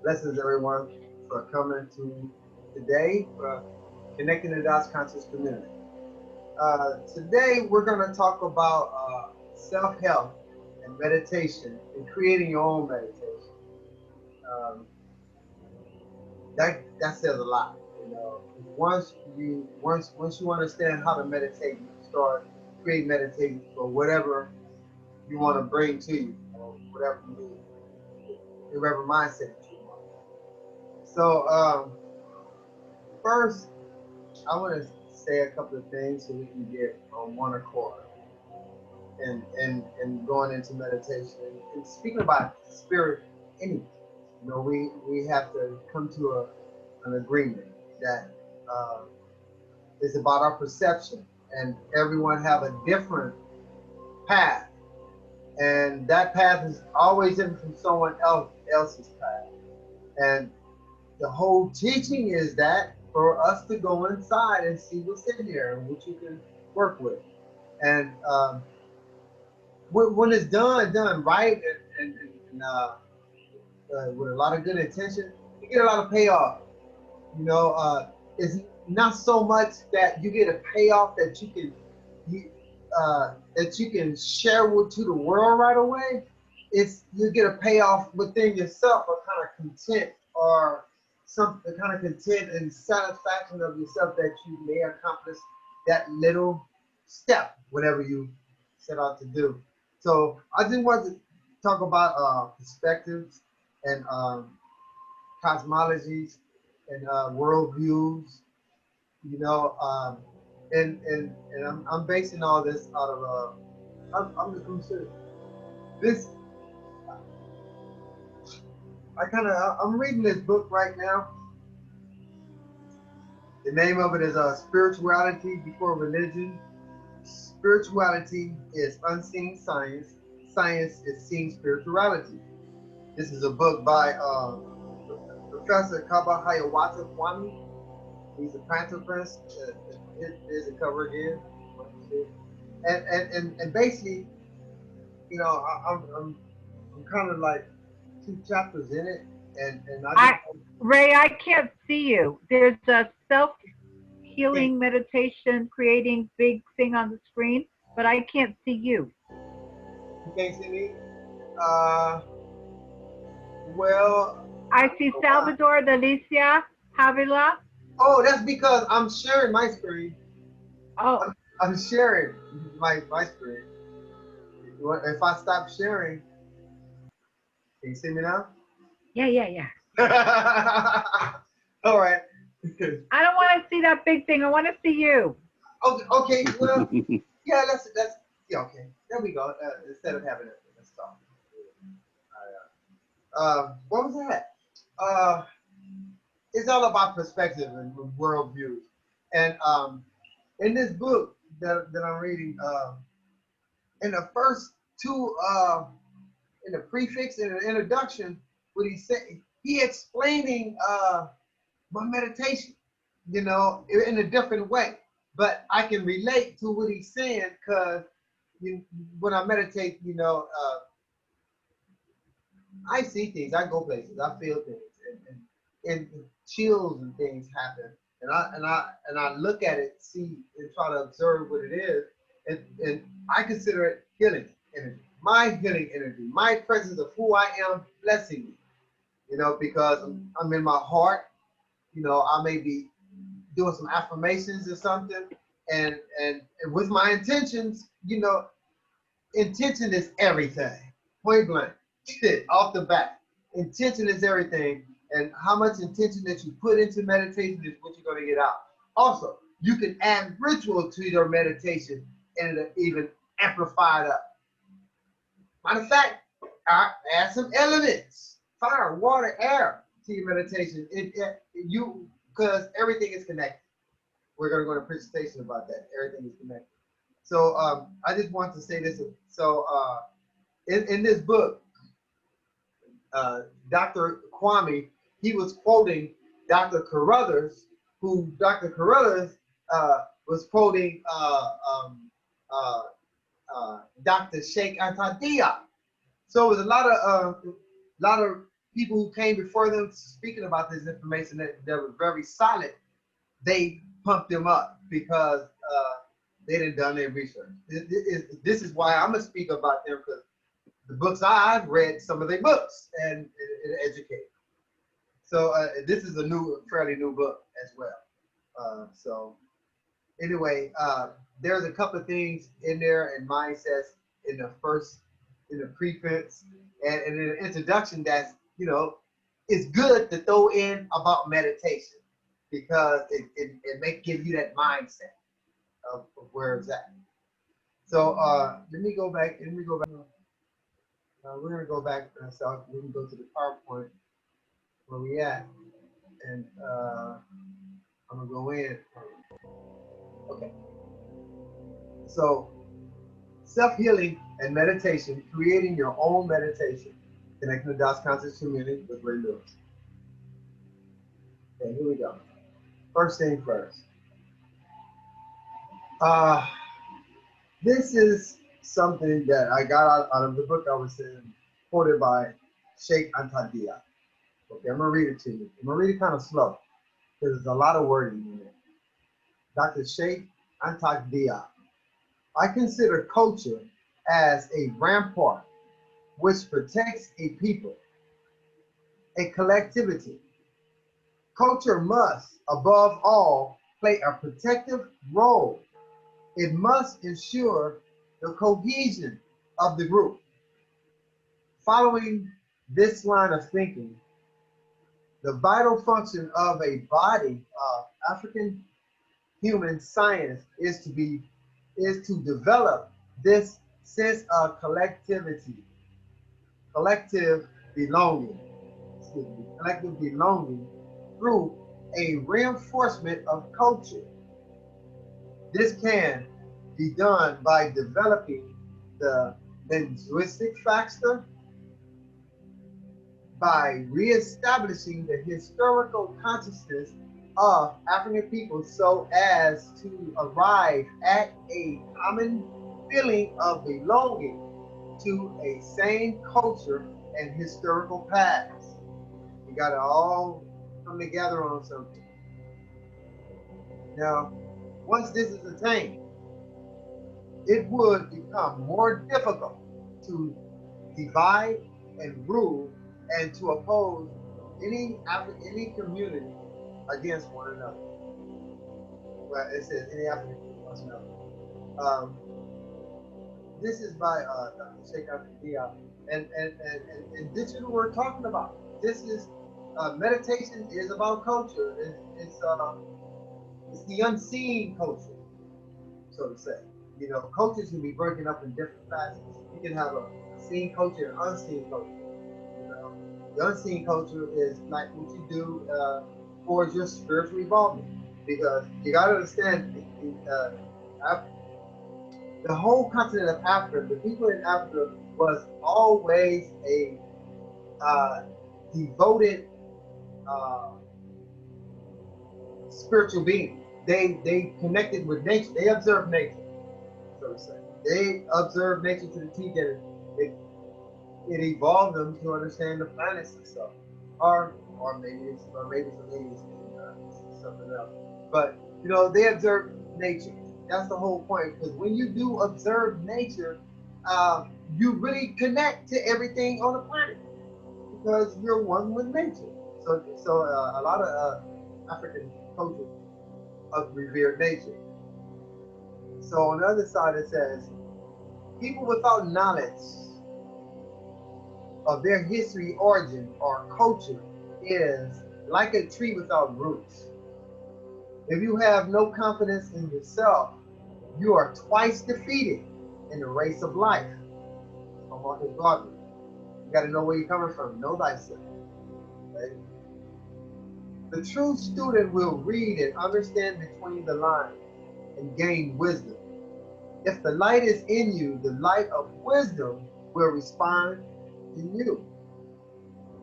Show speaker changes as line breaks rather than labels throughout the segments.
Blessings, everyone, for coming to today for Connecting the Dots Conscious Community. Today, we're going to talk about self-help and meditation and creating your own meditation. Um, that says a lot. You know, once you understand how to meditate, you can start creating meditation for whatever you want to bring to you, or whatever you need, whatever mindset you want. So first, I want to say a couple of things so we can get on one accord and going into meditation and speaking about spirit energy. You know, we have to come to an agreement that uh, it's about our perception, and everyone have a different path, and that path is always different from someone else's path. And the whole teaching is that for us to go inside and see what's in there and what you can work with. And when it's done right and with a lot of good intention, you get a lot of payoff. You know, it's not so much that you get a payoff that you, that you can share with to the world right away. It's you get a payoff within yourself, a kind of content or some kind of content and satisfaction of yourself that you may accomplish that little step, whatever you set out to do. So I just want to talk about perspectives and cosmologies and worldviews, you know, and I'm basing all this out of I'm serious. This I'm reading this book right now. The name of it is Spirituality Before Religion. Spirituality is unseen science. Science is seeing spirituality. This is a book by Professor Kaba Hayawata Kwame. He's a Panther Prince. Here's the cover again. And basically, you know, I'm kind of like two chapters in it, and
Ray, I can't see you. There's a self-healing meditation creating big thing on the screen, but I can't see you.
You can't see me? Well,
I see Salvador, Delicia, Javila.
Oh, that's because I'm sharing my screen.
Oh.
I'm sharing my screen. If I stop sharing, can you see me now?
Yeah.
All right.
I don't want to see that big thing. I want to see you.
Okay. Well, yeah. That's yeah. Okay. There we go. Instead of having it, let's stop. What was that? It's all about perspective and worldviews. And in this book that I'm reading, in the first two, in the prefix and the introduction, what he said, he explaining my meditation, you know, in a different way. But I can relate to what he's saying because when I meditate, you know, I see things, I go places, I feel things, and chills and things happen, and I look at it, see, and try to observe what it is, and I consider it healing energy, my healing energy, my presence of who I am blessing me, you know, because I'm in my heart, you know, I may be doing some affirmations or something, and with my intentions, you know, intention is everything, point blank. Off the bat. Intention is everything, and how much intention that you put into meditation is what you're going to get out. Also, you can add ritual to your meditation and it'll even amplify it up. Matter of fact, add some elements, fire, water, air to your meditation. Because everything is connected. We're going to go to a presentation about that. Everything is connected. So I just want to say this. So in this book, Dr. Kwame, he was quoting Dr. Carruthers, who Dr. Carruthers was quoting Dr. Sheikh Anta Diop. So it was a lot of people who came before them speaking about this information that were very solid, they pumped them up because they didn't done their research. This is why I'm gonna speak about them, because the books I've read, some of their books, and it educated. So this is a fairly new book as well. So anyway, there's a couple of things in there and mindsets in the preface and in the introduction that's, it's good to throw in about meditation because it may give you that mindset of where it's at. So let me go back. We're gonna go back. So we can go to the PowerPoint where we at, and I'm gonna go in. Okay. So self-healing and meditation, creating your own meditation, connecting the dots conscious community with Ray Lewis. Okay, here we go. First thing first. This is something that I got out of the book I was in, quoted by Sheikh Anta Diop. Okay, I'm gonna read it to you. I'm gonna read it kind of slow because there's a lot of wording in it. Dr. Sheikh Anta Diop. I consider culture as a rampart which protects a people, a collectivity. Culture must, above all, play a protective role. It must ensure the cohesion of the group. Following this line of thinking, the vital function of a body of African human science is to develop this sense of collectivity, collective belonging, collective belonging through a reinforcement of culture. This can be done by developing the linguistic factor, by reestablishing the historical consciousness of African people so as to arrive at a common feeling of belonging to a same culture and historical past. We got to all come together on something. Now, once this is attained, it would become more difficult to divide and rule and to oppose any community against one another. Well, it says any African against another. This is by Dr. Sheikh Anta Diop, and this is what we're talking about. This is meditation is about culture. It's the unseen culture, so to say. Cultures can be broken up in different facets. You can have a seen culture and unseen culture. The unseen culture is like what you do towards your spiritual involvement, because you got to understand the whole continent of Africa, the people in Africa was always a devoted spiritual being. They connected with nature. They observed nature, so to say. They observed nature to the T that it evolved them to understand the planets and stuff, or maybe it's something else. But they observe nature. That's the whole point. Because when you do observe nature, you really connect to everything on the planet because you're one with nature. So a lot of African culture revered nature. So on the other side it says, people without knowledge of their history, origin, or culture is like a tree without roots. If you have no confidence in yourself, you are twice defeated in the race of life. From Marcus Garvey. You got to know where you're coming from. Know thyself. Okay? The true student will read and understand between the lines and gain wisdom. If the light is in you, the light of wisdom will respond in you.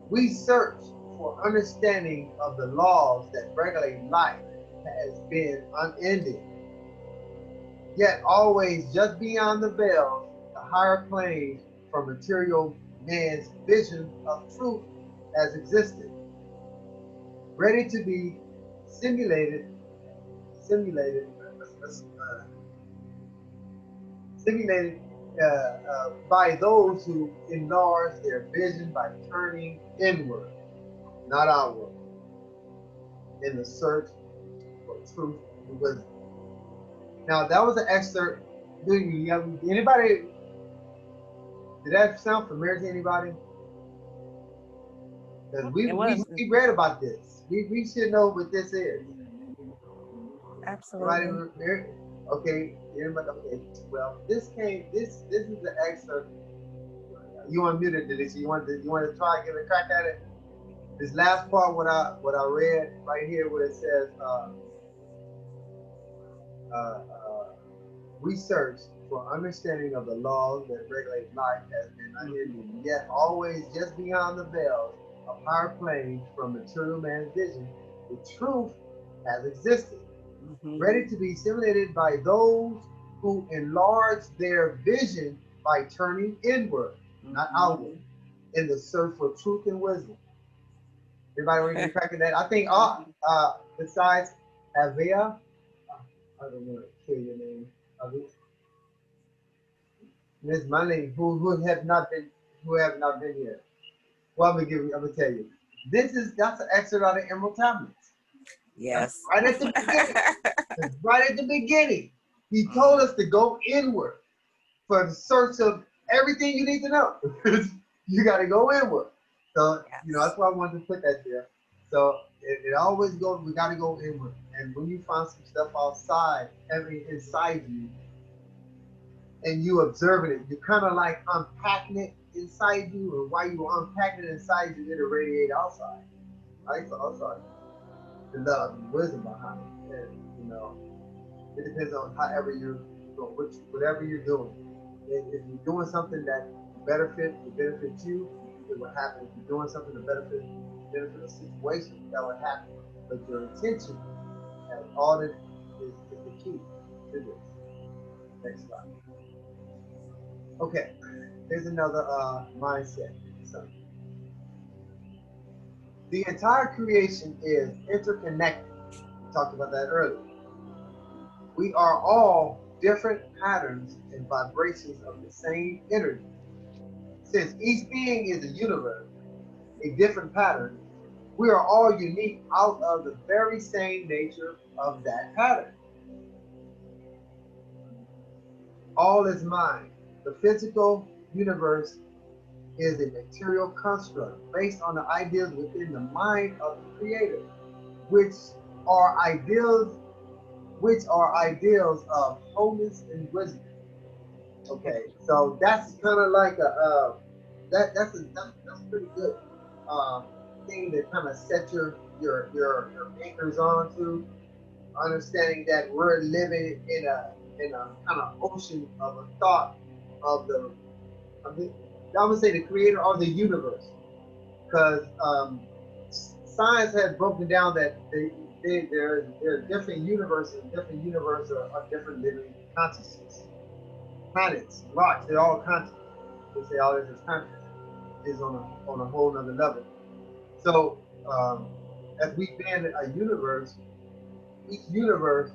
We search for understanding of the laws that regulate life has been unending. Yet always just beyond the veil, the higher planes from material man's vision of truth has existed, ready to be simulated, simulated, uh, simulated by those who enlarge their vision by turning inward, not outward, in the search for truth and wisdom. Now that was an excerpt. Anybody? Did that sound familiar to anybody? Because
It was
we read about this. We should know what this is.
absolutely.
Everybody, okay, everybody, okay. Well, this is the excerpt. You unmuted, Delisha. You want to try and give a crack at it? This last part, what I read right here, where it says, uh, research for understanding of the laws that regulate life has been unhidden, yet always just beyond the veils of higher planes from material man's vision, the truth has existed, ready to be simulated by those who enlarge their vision by turning inward, not outward, in the search for truth and wisdom. Everybody want to get crack at that? I think besides Avia, I don't want to kill your name. Miss Money, who have not been here. Well, I'm gonna tell you. That's an excerpt out of Emerald Tablets.
Yes.
Right at the beginning. Right at the beginning. He told us to go inward for the search of everything you need to know. You got to go inward. So, that's why I wanted to put that there. So it always goes, we got to go inward. And when you find some stuff outside, inside you, and you observing it, you're kind of like unpacking it inside you, or while you unpacking it inside you, it'll radiate outside. Right? So outside, the love and wisdom behind it. And, it depends on whatever you're doing. If you're doing something that benefits you, it will happen. If you're doing something to benefit the situation, that will happen. But your intention and all that is the key to this. Next slide. Okay, here's another mindset. So, the entire creation is interconnected. We talked about that earlier. We are all different patterns and vibrations of the same energy. Since each being is a universe, a different pattern, we are all unique out of the very same nature of that pattern. All is mind. The physical universe is a material construct based on the ideas within the mind of the creator, which are ideals of wholeness and wisdom. Okay, so that's kind of like that's pretty good thing to kind of set your anchors on to, understanding that we're living in a kind of ocean of a thought of I would say the creator of the universe, because science has broken down that there are different universes. Different universes are different living consciousness. Planets, rocks, they're all conscious. They say all this is conscious is on a whole nother level. So as we been a universe, each universe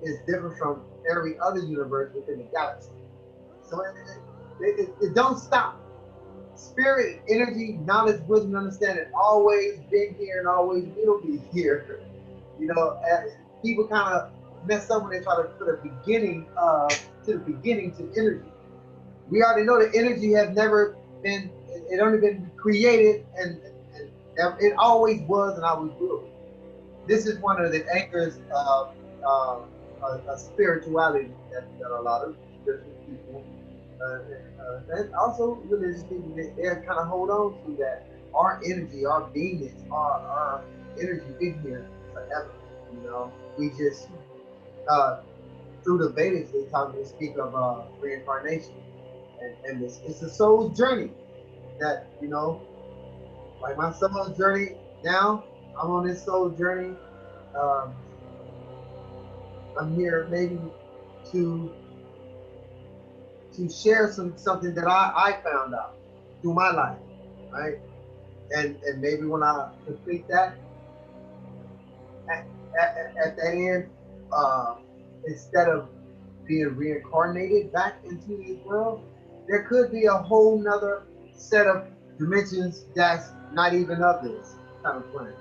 is different from every other universe within the galaxy. So it don't stop. Spirit, energy, knowledge, wisdom, understanding always been here and always will be here. People kind of mess up when they try to put a beginning to energy. We already know that energy has never been, it only been created and it always was and always will be. This is one of the anchors of spirituality that a lot of spiritual people and also religious people, they kind of hold on to that. Our energy, our beingness, our energy been here forever. We just through the Vedas they speak of reincarnation, and it's a soul journey that like my soul journey now. I'm on this soul journey. I'm here maybe to share something that I found out through my life, right? And maybe when I complete that, at, at that end, uh, instead of being reincarnated back into this world, there could be a whole nother set of dimensions that's not even of this kind of planet.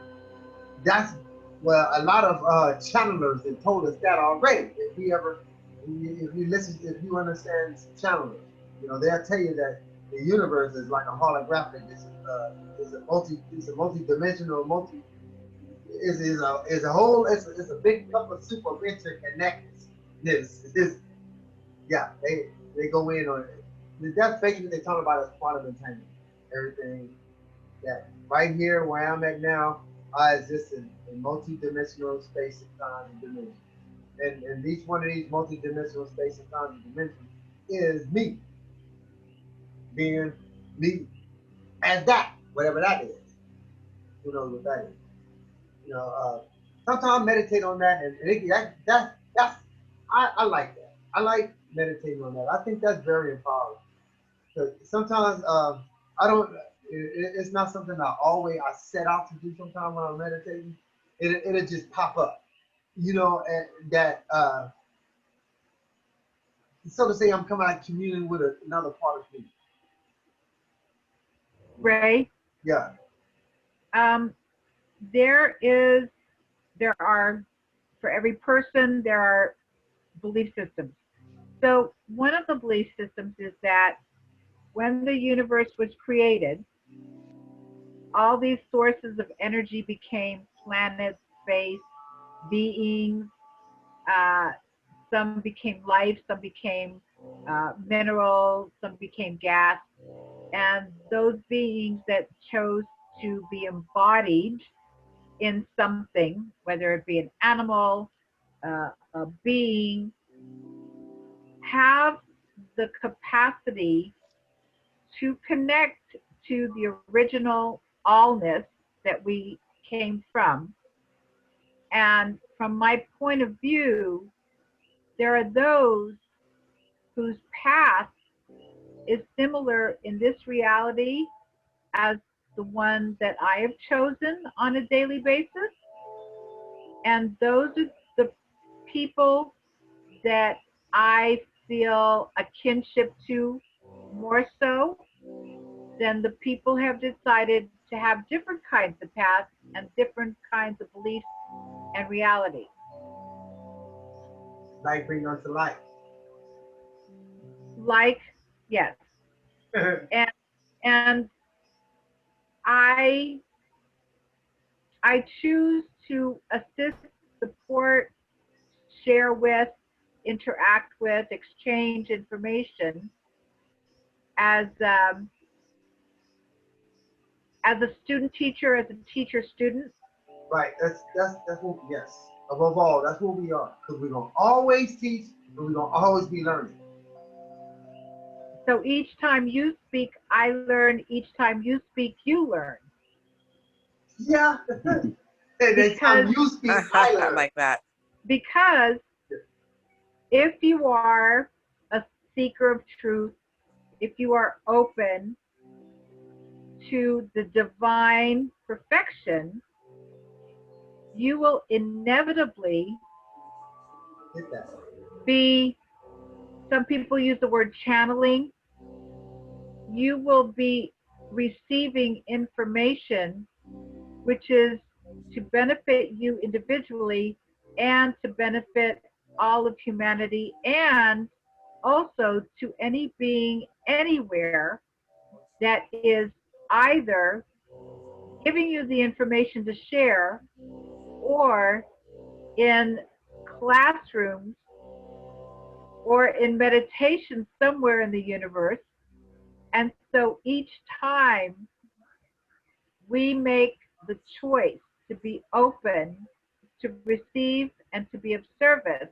That's well, a lot of channelers have told us that already. If you listen, if you understand channelers, they'll tell you that the universe is like a holographic. It's a multi-dimensional, is a whole. It's a big cup of soup of interconnectedness. This, yeah, they go in on it. That's basically what they talk about as quantum entanglement. Everything that right here where I'm at now, I exist in multi-dimensional space and time and dimension. And each one of these multi-dimensional space and time and dimensions is me, being me as that, whatever that is. Who knows what that is? Sometimes I meditate on that, and that's I like that. I like meditating on that. I think that's very empowering. Because sometimes I don't. It's not something I set out to do. Sometimes when I'm meditating, it'll just pop up. And that so to say, I'm coming out communing with another part of me.
Ray,
Yeah.
um, there is, there are, for every person, there are belief systems. So one of the belief systems is that when the universe was created, all these sources of energy became planets, space, beings. Uh, some became life, some became minerals, some became gas. And those beings that chose to be embodied in something, whether it be an animal, a being, have the capacity to connect to the original allness that we came from. And from my point of view, there are those whose path is similar in this reality as the one that I have chosen on a daily basis. And those are the people that I feel a kinship to more so than the people have decided to have different kinds of paths and different kinds of beliefs and reality.
Light bring us to light.
Like, yes. And and I I choose to assist, support, share with, interact with, exchange information as as a student teacher, as a teacher student.
Right. That's what. Yes. Above all, that's what we are. Because we're gonna always teach, and we're gonna always be learning.
So each time you speak, I learn. Each time you speak, you learn.
Yeah. And next
Because
time you speak, I
I
learn.
like that.
because if you are a seeker of truth, if you are open to the divine perfection, you will inevitably
Hit that.
be, some people use the word channeling, you will be receiving information which is to benefit you individually and to benefit all of humanity, and also to any being anywhere that is either giving you the information to share or in classrooms or in meditation somewhere in the universe. And so each time we make the choice to be open, to receive, and to be of service,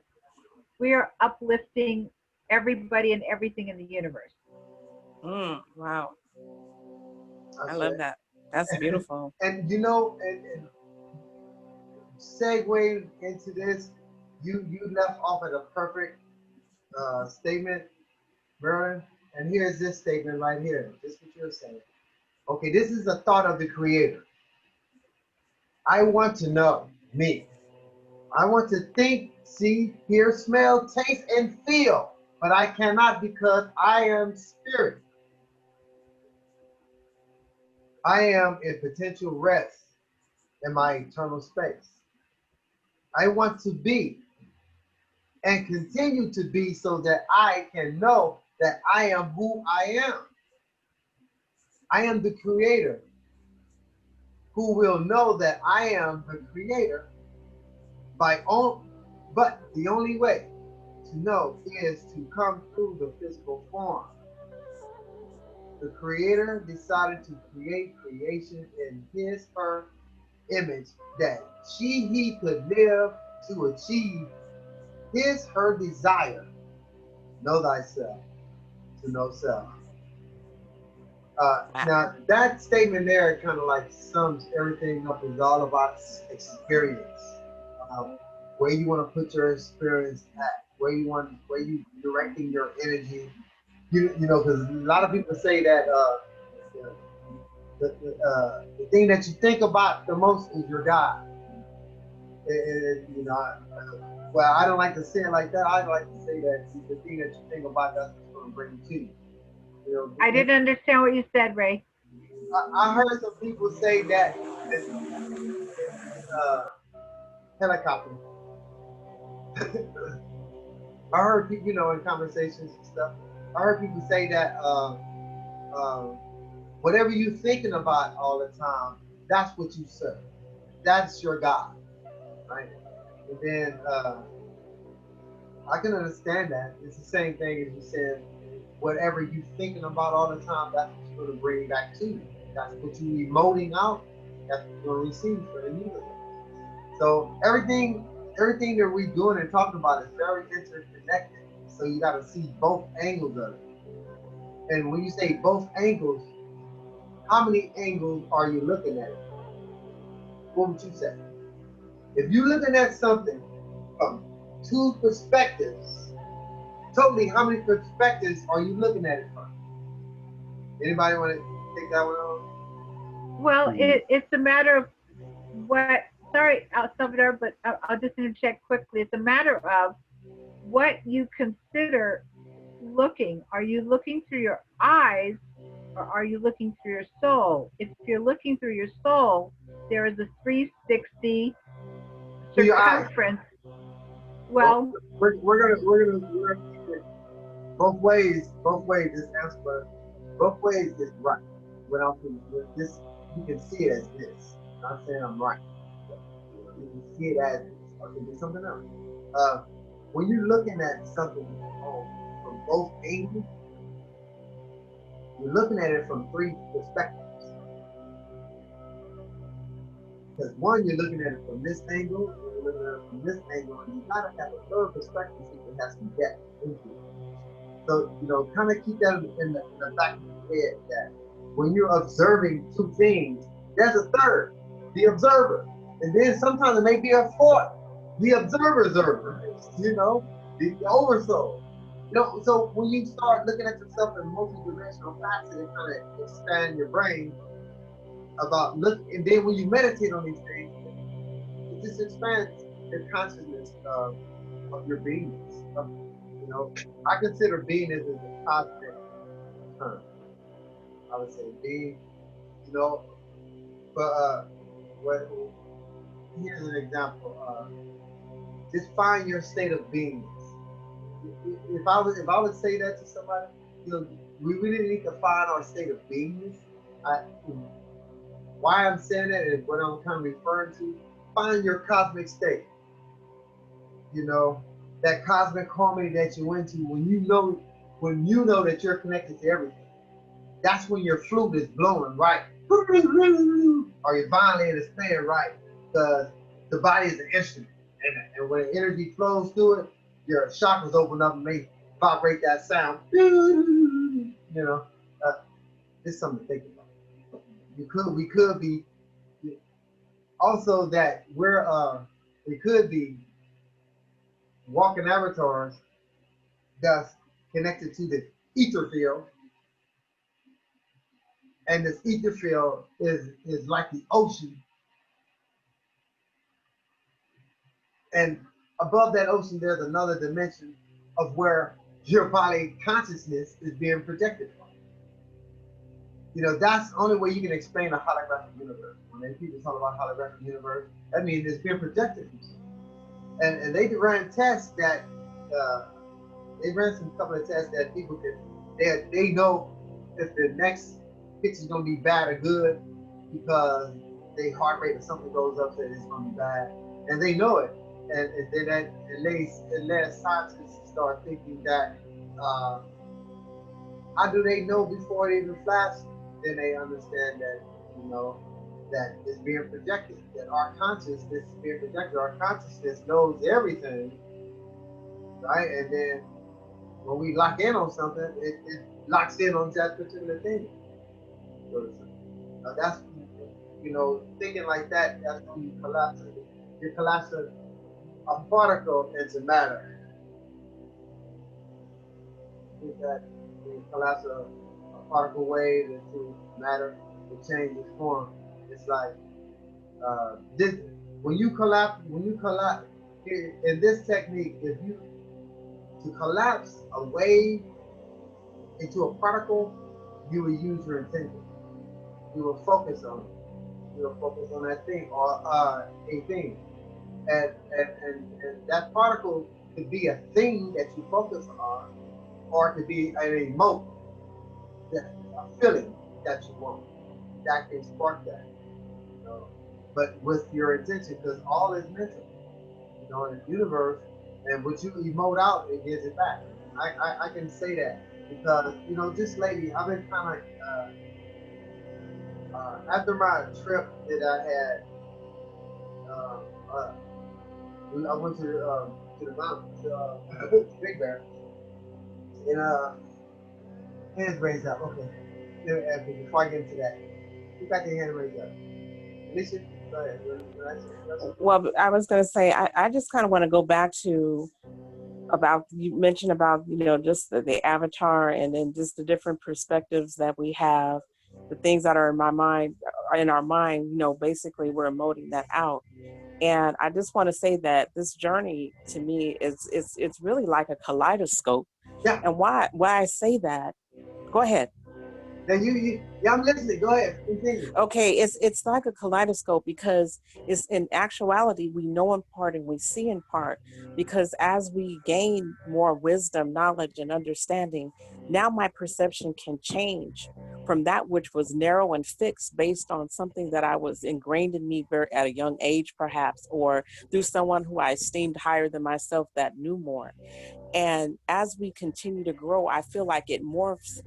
we are uplifting everybody and everything in the universe.
Wow. I
That's
love
it.
that. That's beautiful.
And and segue into this, you left off at a perfect statement, Merlin. And here's this statement right here. Just what you're saying. Okay, this is a thought of the creator. I want to know me. I want to think, see, hear, smell, taste, and feel, but I cannot because I am spirit. I am in potential rest in my eternal space. I want to be and continue to be so that I can know that I am who I am. I am the creator who will know that I am the creator by own, but the only way to know is to come through the physical form. The creator decided to create creation in his her image that he could live to achieve his her desire. Know thyself to know self.
Wow.
Now that statement there kind of like sums everything up. Is all about experience. Uh, where you want to put your experience at, where you directing your energy. You know, because a lot of people say that the thing that you think about the most is your God. And, you know, well, I don't like to say it like that. I like to say that the thing that you think about, that's what's going to bring it to you. You
I
know,
didn't understand what you said, Ray.
I heard some people say that this helicopter. I heard people, you know, in conversations and stuff. I heard people say that uh, whatever you're thinking about all the time, that's what you serve. That's your God, right? And then I can understand that. It's the same thing as you said. Whatever you're thinking about all the time, that's what's going to bring back to you. That's what you're emoting out. That's what you're going to receive for the universe. So everything that we're doing and talking about is very interconnected. So you got to see both angles of it. And when you say both angles, how many angles are you looking at it? What would you say? If you're looking at something from two perspectives, totally, how many perspectives are you looking at it from? Anybody want to take that one on?
Well, it's a matter of what, sorry, Salvador, but I'll just interject quickly. It's a matter of what you consider looking. Are you looking through your eyes or are you looking through your soul? If you're looking through your soul, there is a 360
To your eyes.
circumference.
Well,
Well,
we're gonna keep it both ways. Both ways. This answer, both ways is right. Without this, you can see it as this. I'm not saying I'm right. You can see it as this. Or it can be something else. Uh, when you're looking at something from both angles, you're looking at it from three perspectives. Because one, you're looking at it from this angle, you're looking at it from this angle, and you gotta have a third perspective so you can have some depth into it. So, you know, kind of keep that in the back of your head that when you're observing two things, there's a third, the observer. And then sometimes it may be a fourth, the observer, you know, the oversoul. You know, so when you start looking at yourself in multi-dimensional facets, it kind of expand your brain about look, and then when you meditate on these things, it just expands your consciousness of your beingness. You know, I consider beingness as a cosmic term. I would say being, you know, but what, here's an example. Just find your state of beingness. If I would say that to somebody, you know, we really need to find our state of beingness. I, why I'm saying that is what I'm kind of referring to. Find your cosmic state. You know, that cosmic harmony that you went to when you know that you're connected to everything. That's when your flute is blowing right. Or your violin is playing right. Because the body is an instrument. And when energy flows through it, your chakras open up and may vibrate that sound. You know, it's something to think about. We could be also that we could be walking avatars that's connected to the ether field, And this ether field is like the ocean, and above that ocean, there's another dimension of where your body consciousness is being projected from. You know, that's the only way you can explain a holographic universe. When people talk about holographic universe, that means it's being projected from something. And they ran tests that they ran some couple of tests that people could they know if the next picture is gonna be bad or good because their heart rate or something goes up, that it's gonna be bad, and they know it. And then that it led scientists start thinking that how do they know before it even flashes? Then they understand that, you know, that it's being projected, that our consciousness is being projected. Our consciousness knows everything, right? And then when we lock in on something, it locks in on that particular thing. So that's, you know, thinking like that, that's when you collapse a particle into matter. That you collapse a particle wave into matter, it changes form. It's like this when you collapse in this technique, if you to collapse a wave into a particle, you will use your intention. You will focus on it. You will focus on that thing or a thing. And that particle could be a thing that you focus on, or it could be an emotion, a feeling that you want. That can spark that. You know? But with your intention, because all is mental. You know, in the universe, and what you emote out, it gives it back. I can say that because, you know, just lately I've been kind of after my trip that I had, I went to the mountains, Big Bear, and hands raised up. Okay, before I get into that, who got their hand raised up? Alicia, go ahead.
Well, I was going to say, I just kind of want to go back to about, you mentioned about, you know, just the avatar and then just the different perspectives that we have, the things that are in my mind, in our mind, you know, basically we're emoting that out. And I just want to say that this journey to me it's really like a kaleidoscope.
Yeah.
And why I say that, go ahead.
Now yeah, I'm listening. Go ahead. Continue.
Okay, it's like a kaleidoscope because it's in actuality we know in part and we see in part, because as we gain more wisdom, knowledge, and understanding, now my perception can change from that which was narrow and fixed based on something that I was ingrained in me at a young age perhaps, or through someone who I esteemed higher than myself that knew more. And as we continue to grow, I feel like it morphs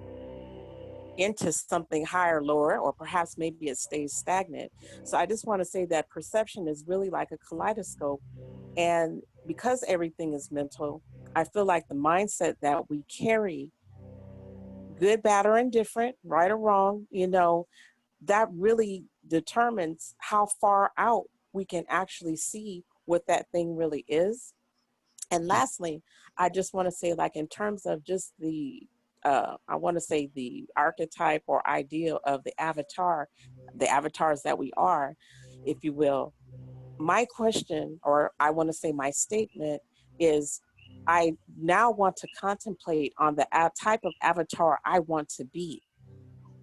into something higher, lower, or perhaps maybe it stays stagnant. So I just want to say that perception is really like a kaleidoscope. And because everything is mental, I feel like the mindset that we carry, good, bad, or indifferent, right or wrong, you know, that really determines how far out we can actually see what that thing really is. And lastly, I just want to say, like, in terms of just I want to say the archetype or ideal of the avatar, the avatars that we are, if you will. My question, or I want to say my statement is, I now want to contemplate on the type of avatar I want to be.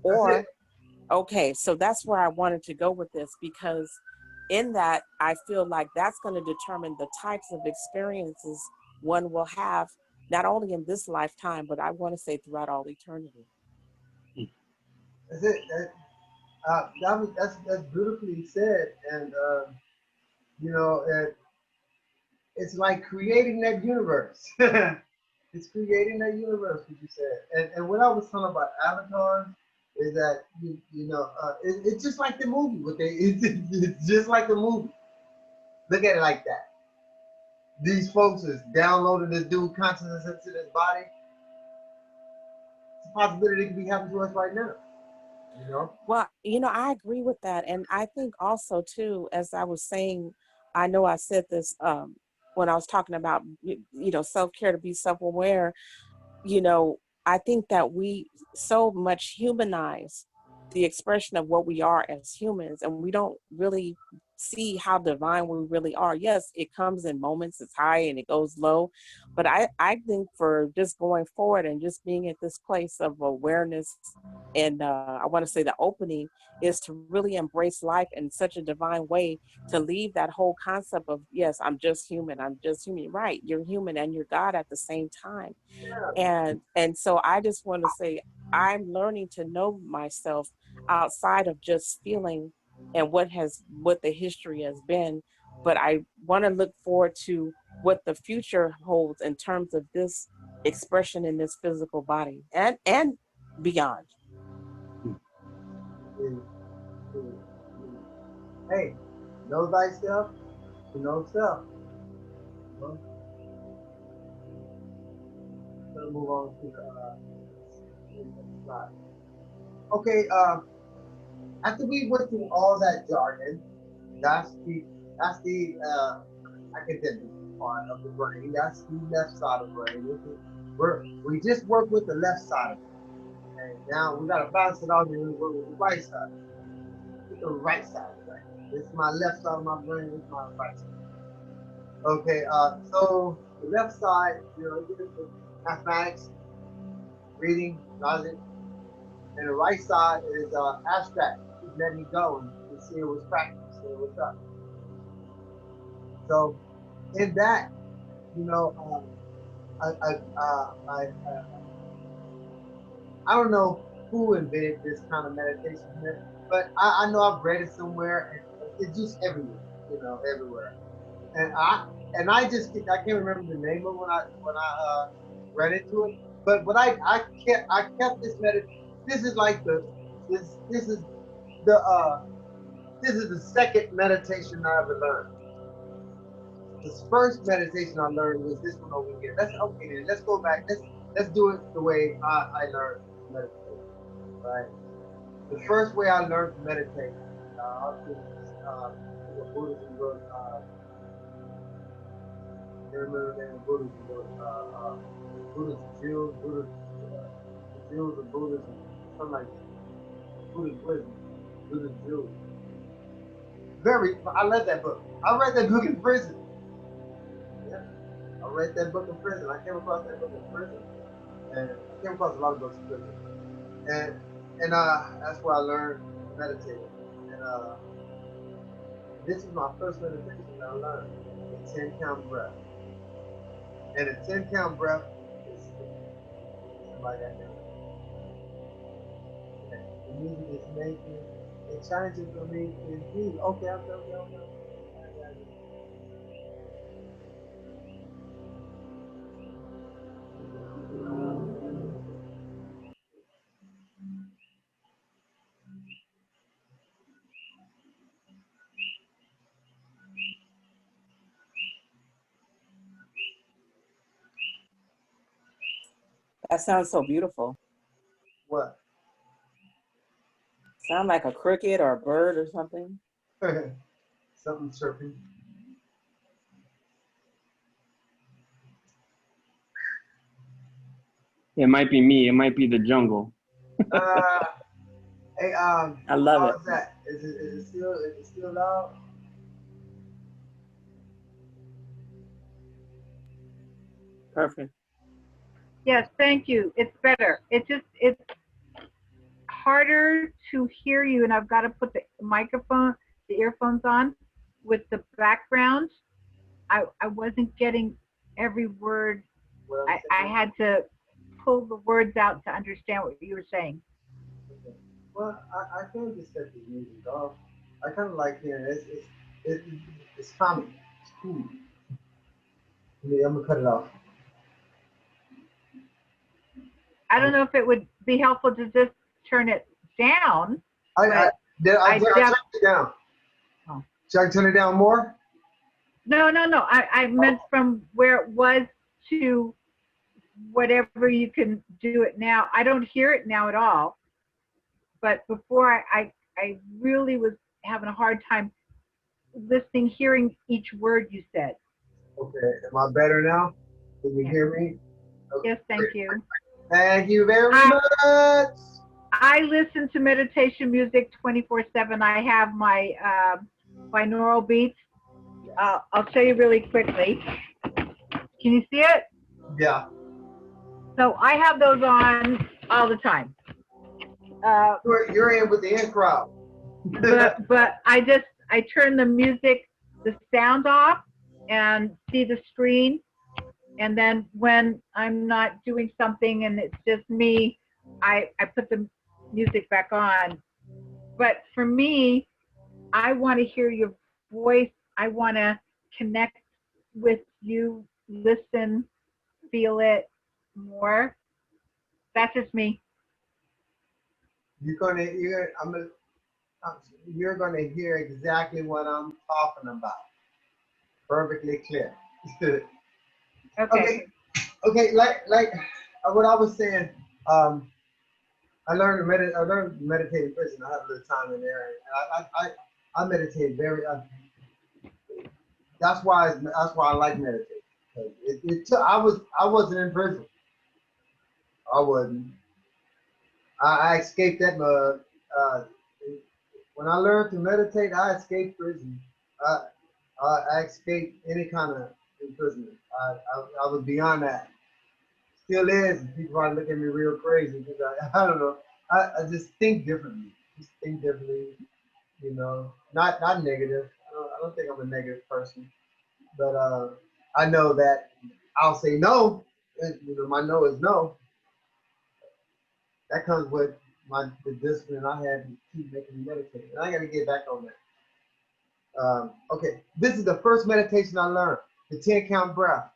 Or, okay, so that's where I wanted to go with this, because in that, I feel like that's going to determine the types of experiences one will have, not only in this lifetime, but I want to say throughout all eternity.
That's it. That's beautifully said, and you know, it's like creating that universe. It's creating that universe, what you said. And what I was talking about avatars is that you know it's just like the movie. It's just like the movie. Look at it like that. These folks is downloading this dude consciousness into this body. It's a possibility it could be happening to us right now. You know?
Well, you know, I agree with that. And I think also too, as I was saying, I know I said this when I was talking about, you know, self-care, to be self-aware, you know, I think that we so much humanize the expression of what we are as humans, and we don't really see how divine we really are. Yes, it comes in moments, it's high and it goes low, but I think for just going forward and just being at this place of awareness, and I want to say the opening is to really embrace life in such a divine way, to leave that whole concept of, yes, I'm just human. Right, you're human and you're God at the same time. And so I just want to say I'm learning to know myself outside of just feeling and what the history has been, but I want to look forward to what the future holds in terms of this expression in this physical body and beyond.
Mm, mm, mm. Hey, know thyself, to know self. Well, gonna move on to the next slide. Okay, after we went through all that jargon, that's the academic part of the brain. That's the left side of the brain. We just work with the left side of it. And now we gotta balance it out and work with the right side. With the right side of the brain. This is my left side of my brain, this is my right side. Okay, so the left side, this is mathematics, reading, logic, and the right side is abstract, just letting it go and seeing what's practical, seeing what's up. So in that, you know, I, I, uh, I, uh, I don't know who invented this kind of meditation here, but I know I've read it somewhere, and it's just everywhere, everywhere. And I just I can't remember the name of when I read into it, but I kept this meditation. This is like this is the this is the second meditation I ever learned. The first meditation I learned was this one over here. Let's okay then. Let's go back. Let's do it the way I learned meditation. Right. The first way I learned to meditate, Buddhism book. I can't remember the name of Buddhism book. Buddhist Jews, Buddhist the Jews of Buddhism, something like that. Buddhist wisdom, Buddhist Jews. I read that book. I read that book in prison. Yeah. I read that book in prison. I came across that book in prison, and I came across a lot of books in prison, and that's where I learned meditating. And this is my first meditation that I learned, the 10-count breath. And a 10-count breath is like that. The music is making it changes for me indeed. Okay, okay.
That sounds so beautiful.
What?
Sound like a cricket or a bird or something.
Something chirping.
It might be me. It might be the jungle.
Hey,
I love it.
how's that? Is it still loud?
Perfect.
Yes, thank you. It's better. It's harder to hear you, and I've got to put the earphones on with the background. I wasn't getting every word. I had to pull the words out to understand what you were saying.
Okay. Well, I can't just set the music off. I kind of like hearing it. It's calming. It's cool. Yeah, I'm gonna cut it off.
I don't know if it would be helpful to just turn it down.
I turned it down.
Oh.
Should I turn it down more?
No. I meant from where it was to whatever you can do it now. I don't hear it now at all. But before I really was having a hard time listening, hearing each word you said.
Okay. Am I better now? Can you hear me? Okay.
Yes, thank you.
Thank you very much.
I listen to meditation music 24/7. I have my binaural beats. I'll show you really quickly. Can you see it?
Yeah.
So I have those on all the time.
You're in with the in crowd.
but I turn the music, the sound off, and see the screen. And then when I'm not doing something and it's just me, I put the music back on. But for me, I want to hear your voice. I want to connect with you, listen, feel it more. That's just me.
You're gonna hear exactly what I'm talking about. Perfectly clear.
Okay.
Okay. Like what I was saying. I learned to meditate in prison. I had a little time in there, and I meditate very. That's why I like meditating. I wasn't in prison. I wasn't. I escaped that mud. Uh, when I learned to meditate, I escaped prison. I, I escaped any kind of imprisonment. I was beyond that. Still is. And people probably look at me real crazy because I don't know. I just think differently. Just think differently. You know, not negative. I don't think I'm a negative person, but I know that I'll say no. You know, my no is no. That comes with the discipline I had to keep making me meditate. And I got to get back on that. Okay, this is the first meditation I learned, the 10 count breath.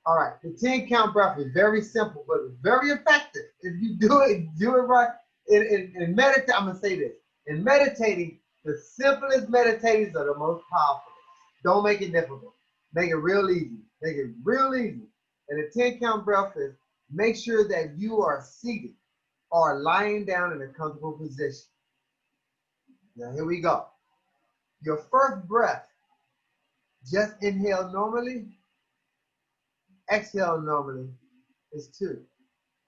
All right, the 10 count breath is very simple, but it's very effective. If you do it right. In meditate, I'm going to say this. In meditating, the simplest meditators are the most powerful. Don't make it difficult. Make it real easy. Make it real easy. And the 10 count breath is make sure that you are seated or lying down in a comfortable position. Now here we go. Your first breath, just inhale normally, exhale normally is 2.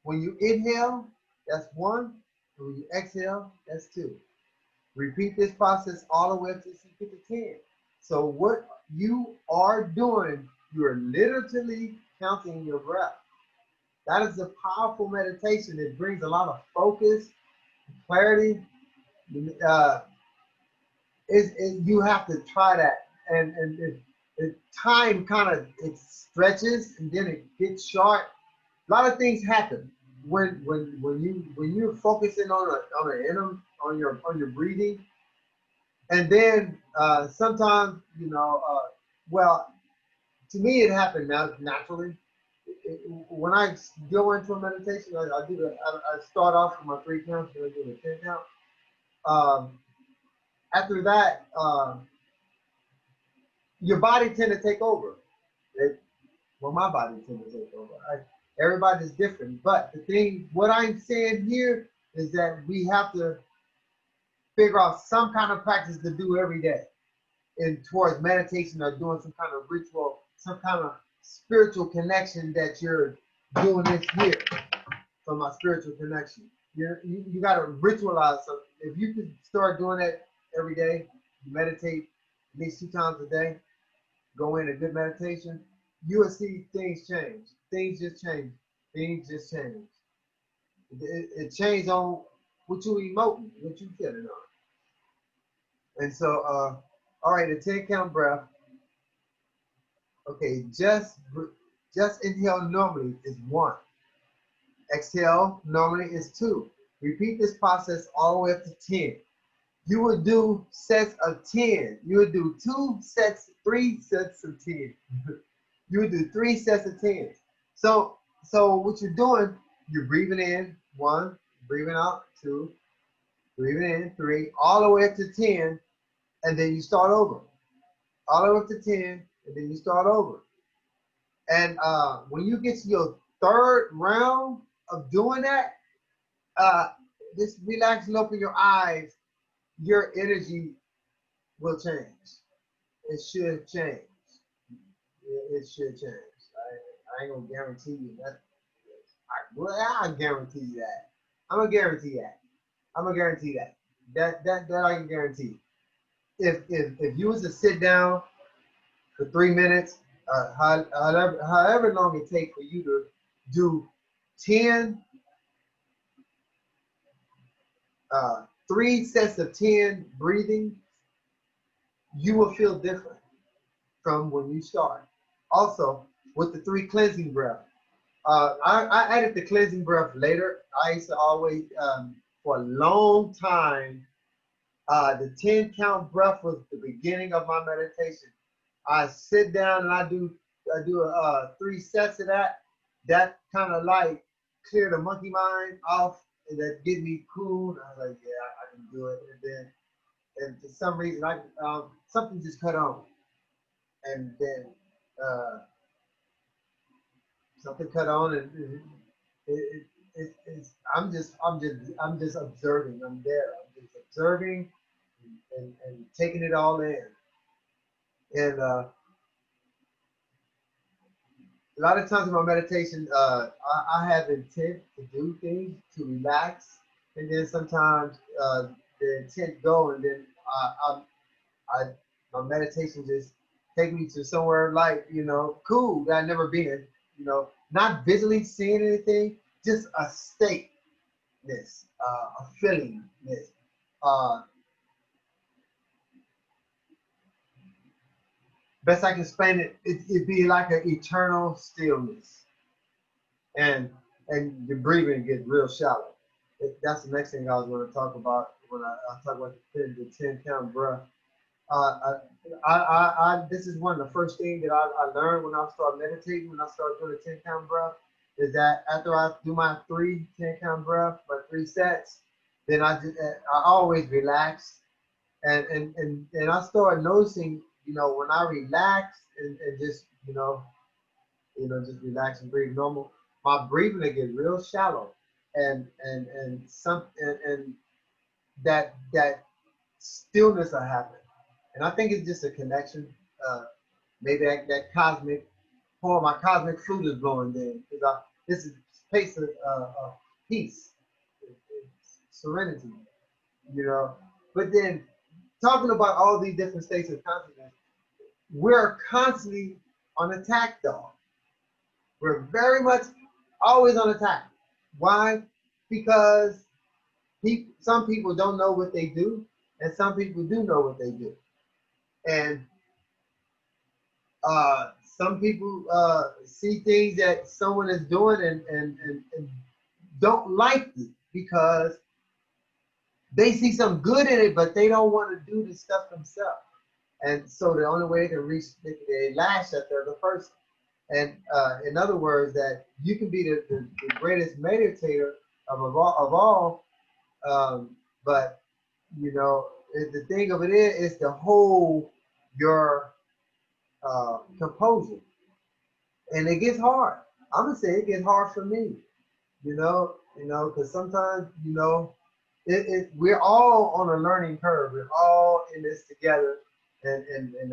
When you inhale, that's 1. And when you exhale, that's 2. Repeat this process all the way up to you get to 10. So what you are doing, you are literally counting your breath. That is a powerful meditation. It brings a lot of focus, clarity. You have to try that, and time kind of it stretches and then it gets short. A lot of things happen when you're focusing on your breathing, and then sometimes well, to me it happened naturally. When I go into a meditation, I start off with my 3 counts and I do the 10 count. After that, your body tend to take over. My body tend to take over. Everybody's different, but what I'm saying here is that we have to figure out some kind of practice to do every day, and towards meditation or doing some kind of ritual, some kind of spiritual connection that you're doing this here from my spiritual connection. You got to ritualize something. If you could start doing that every day, meditate at least 2 times a day, go in a good meditation, you will see things change. Things just change. Things just change. It changes on what you emoting, what you feeling on. And so, all right, the 10 count breath. Okay, just inhale normally is 1. Exhale normally is 2. Repeat this process all the way up to 10. You would do sets of 10. You would do 3 sets of 10. You would do 3 sets of 10. So what you're doing, you're breathing in 1, breathing out 2, breathing in 3, all the way up to 10, and then you start over. All the way up to 10, and then you start over. And when you get to your 3rd round of doing that, just relax and open your eyes. Your energy will change. It should change. It should change. I ain't gonna guarantee you that. I guarantee you that. I'm gonna guarantee that. I'm gonna guarantee that. That I can guarantee. If you was to sit down for 3 minutes, however long it takes for you to do 10, 3 sets of 10 breathing, you will feel different from when you start. Also, with the 3 cleansing breath, I added the cleansing breath later. I used to always, for a long time, the 10 count breath was the beginning of my meditation. I sit down and I do 3 sets of that. That kind of like clear the monkey mind off and that get me cool. And I was like, yeah, I can do it. And for some reason, something just cut on. And then something cut on, and I'm just observing. I'm there. I'm just observing and taking it all in. And a lot of times in my meditation, I have intent to do things to relax, and then sometimes the intent go, and then my meditation just take me to somewhere like cool that I've never been. Not visually seeing anything, just a stateness, a feelingness. Best I can explain it, it'd be like an eternal stillness, and your breathing gets real shallow. That's the next thing I was going to talk about when I talk about the 10 count breath. This is one of the first things that I learned when I started meditating, when I started doing the 10 count breath, is that after I do my 3 10 count breath, my 3 sets, then I always relax, and I started noticing, when I relax and just just relax and breathe normal, my breathing will get real shallow, and that stillness will happen. And I think it's just a connection. Maybe that cosmic horn, my cosmic flute is blowing then. Because this is space of peace, serenity, But then talking about all these different states of consciousness, we're constantly on attack, though. We're very much always on attack. Why? Because some people don't know what they do, and some people do know what they do. And some people see things that someone is doing and don't like it because they see some good in it, but they don't want to do the stuff themselves. And so the only way they can reach, they lash at the other person. And in other words, that you can be the greatest meditator of all, but the thing of it is to hold your composure, and it gets hard. I'm gonna say it gets hard for me, because sometimes we're all on a learning curve. We're all in this together, and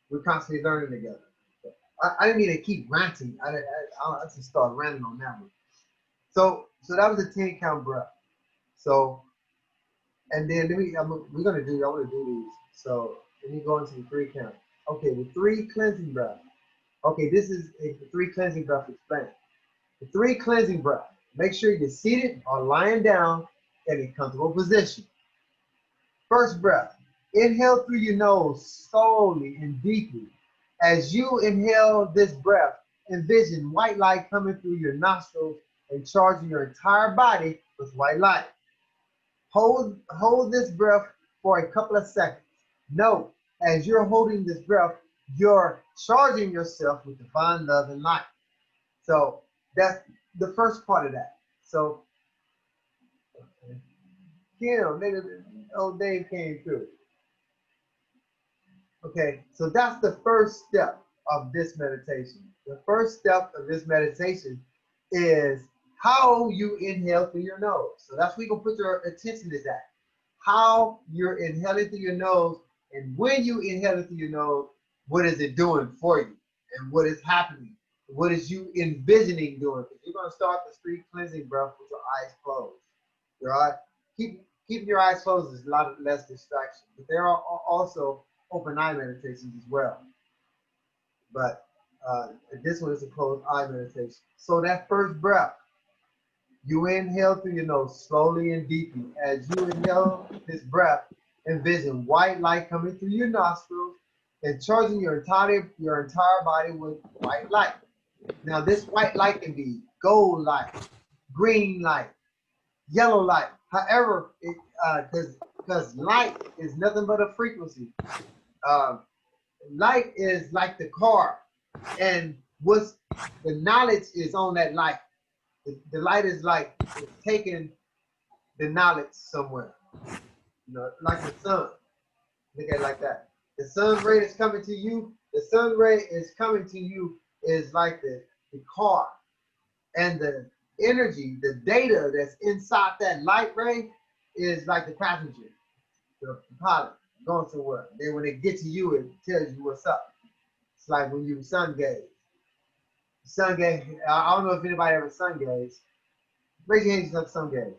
we're constantly learning together. I didn't mean to keep ranting. I just started ranting on that one. So that was a 10 count breath. So, and then I want to do these. So let me go into the 3 count. Okay, the 3 cleansing breath. Okay, this is the 3 cleansing breath explained. The 3 cleansing breath. Make sure you're seated or lying down in a comfortable position. First breath. Inhale through your nose slowly and deeply. As you inhale this breath, envision white light coming through your nostrils and charging your entire body with white light. Hold this breath for a couple of seconds. Note, as you're holding this breath, you're charging yourself with divine love and light. So that's the first part of that. So, maybe old Dave came through. Okay, so that's the first step of this meditation. The first step of this meditation is how you inhale through your nose. So that's where you can put your attention is at. How you're inhaling through your nose, and when you inhale through your nose, what is it doing for you? And what is happening? What is you envisioning doing? Because you're going to start the 3 cleansing breath with your eyes closed. All right? keeping your eyes closed is a lot less distraction. But there are also open eye meditations as well. But this one is a closed eye meditation. So that first breath, you inhale through your nose slowly and deeply. As you inhale this breath, envision white light coming through your nostrils and charging your entire body with white light. Now this white light can be gold light, green light, yellow light. However, because light is nothing but a frequency. Light is like the car, and what's the knowledge is on that light. The light is like it's taking the knowledge somewhere, you know, like the sun. Look at it like that. The sun ray is coming to you. The sun ray is coming to you is like the car, and the energy, the data that's inside that light ray is like the passenger, the pilot going somewhere. Then when it gets to you, it tells you what's up. It's like when you sun gaze. Sun gaze. I don't know if anybody ever sun gaze. Raise your hands up, sun gaze.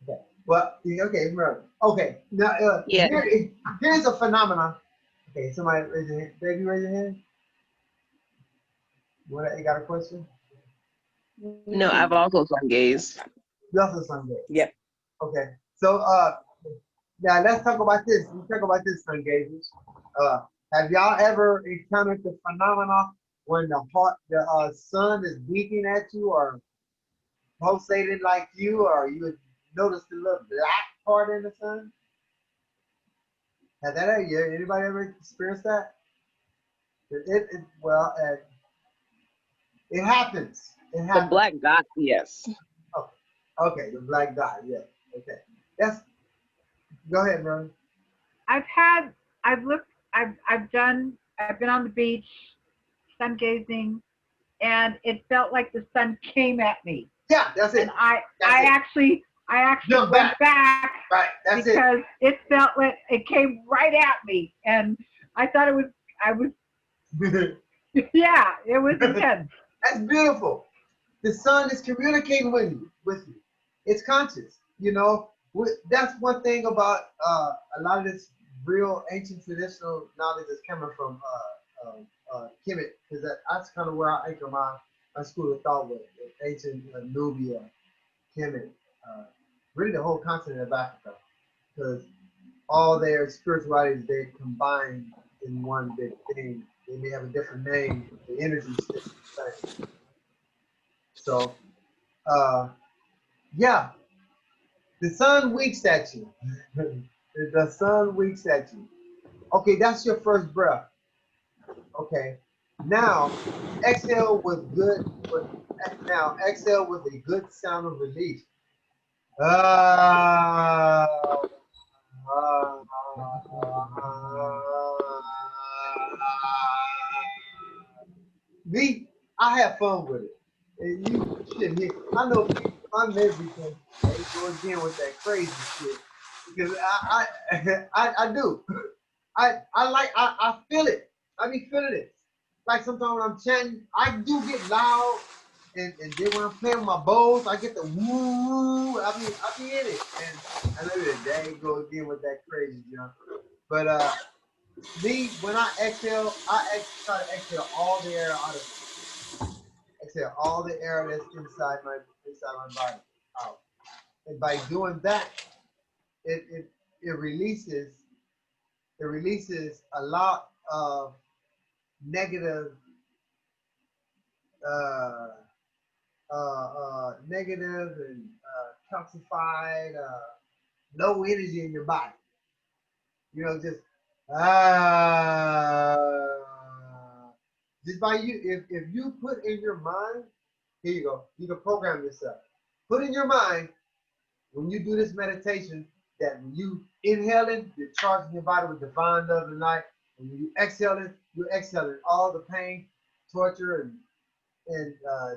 Okay. Well, okay, remember. Okay. Now, here's a phenomenon. Okay, somebody raise your hand. Baby, raise your hand. You got a question?
No, I've also sun gazed.
You also sun gaze.
Yep.
Okay. So, now let's talk about this. Let's talk about this, sun gazers. Have y'all ever encountered the phenomenon when the sun is blinking at you or pulsating like you, or you notice the little black part in the sun? Anybody ever experienced that? It happens. It happens.
The black dot, yes.
Okay, the black dot, yeah. Okay. Go ahead, bro.
I've been on the beach, sun gazing, and it felt like the sun came at me.
Yeah, that's it.
And I actually
Jump
went back
Right, that's
because it felt like it came right at me, and I thought
it.
yeah, it was intense.
That's beautiful. The sun is communicating with you. It's conscious. You know, that's one thing about a lot of this real ancient traditional knowledge that's coming from Kemet, because that's kind of where I anchor my school of thought with ancient Nubia, Kemet, really the whole continent of Africa, because all their spiritualities they combine in one big thing. They may have a different name, but the energy is still the same. So, yeah, the sun winks at you. The sun winks at you. Okay, that's your first breath. Okay, now exhale with a good sound of release. Me, I have fun with it. And you shouldn't hear. I know I'm everything. They go again with that crazy shit. Because I do. I feel it. I be feeling it. Like sometimes when I'm chanting, I do get loud. And then when I'm playing with my bowls, I get the woo. I be in it. And I know that they go again with that crazy junk. But me, when I exhale, I try to exhale all the air out of me. Exhale all the air that's inside my body out. And by doing that, it releases a lot of negative and calcified low energy in your body. You know, just by you, if you put in your mind, here you go, you can program yourself. Put in your mind when you do this meditation that when you inhaling, you're charging your body with divine love and light. And when you exhaling, you're exhaling all the pain, torture, and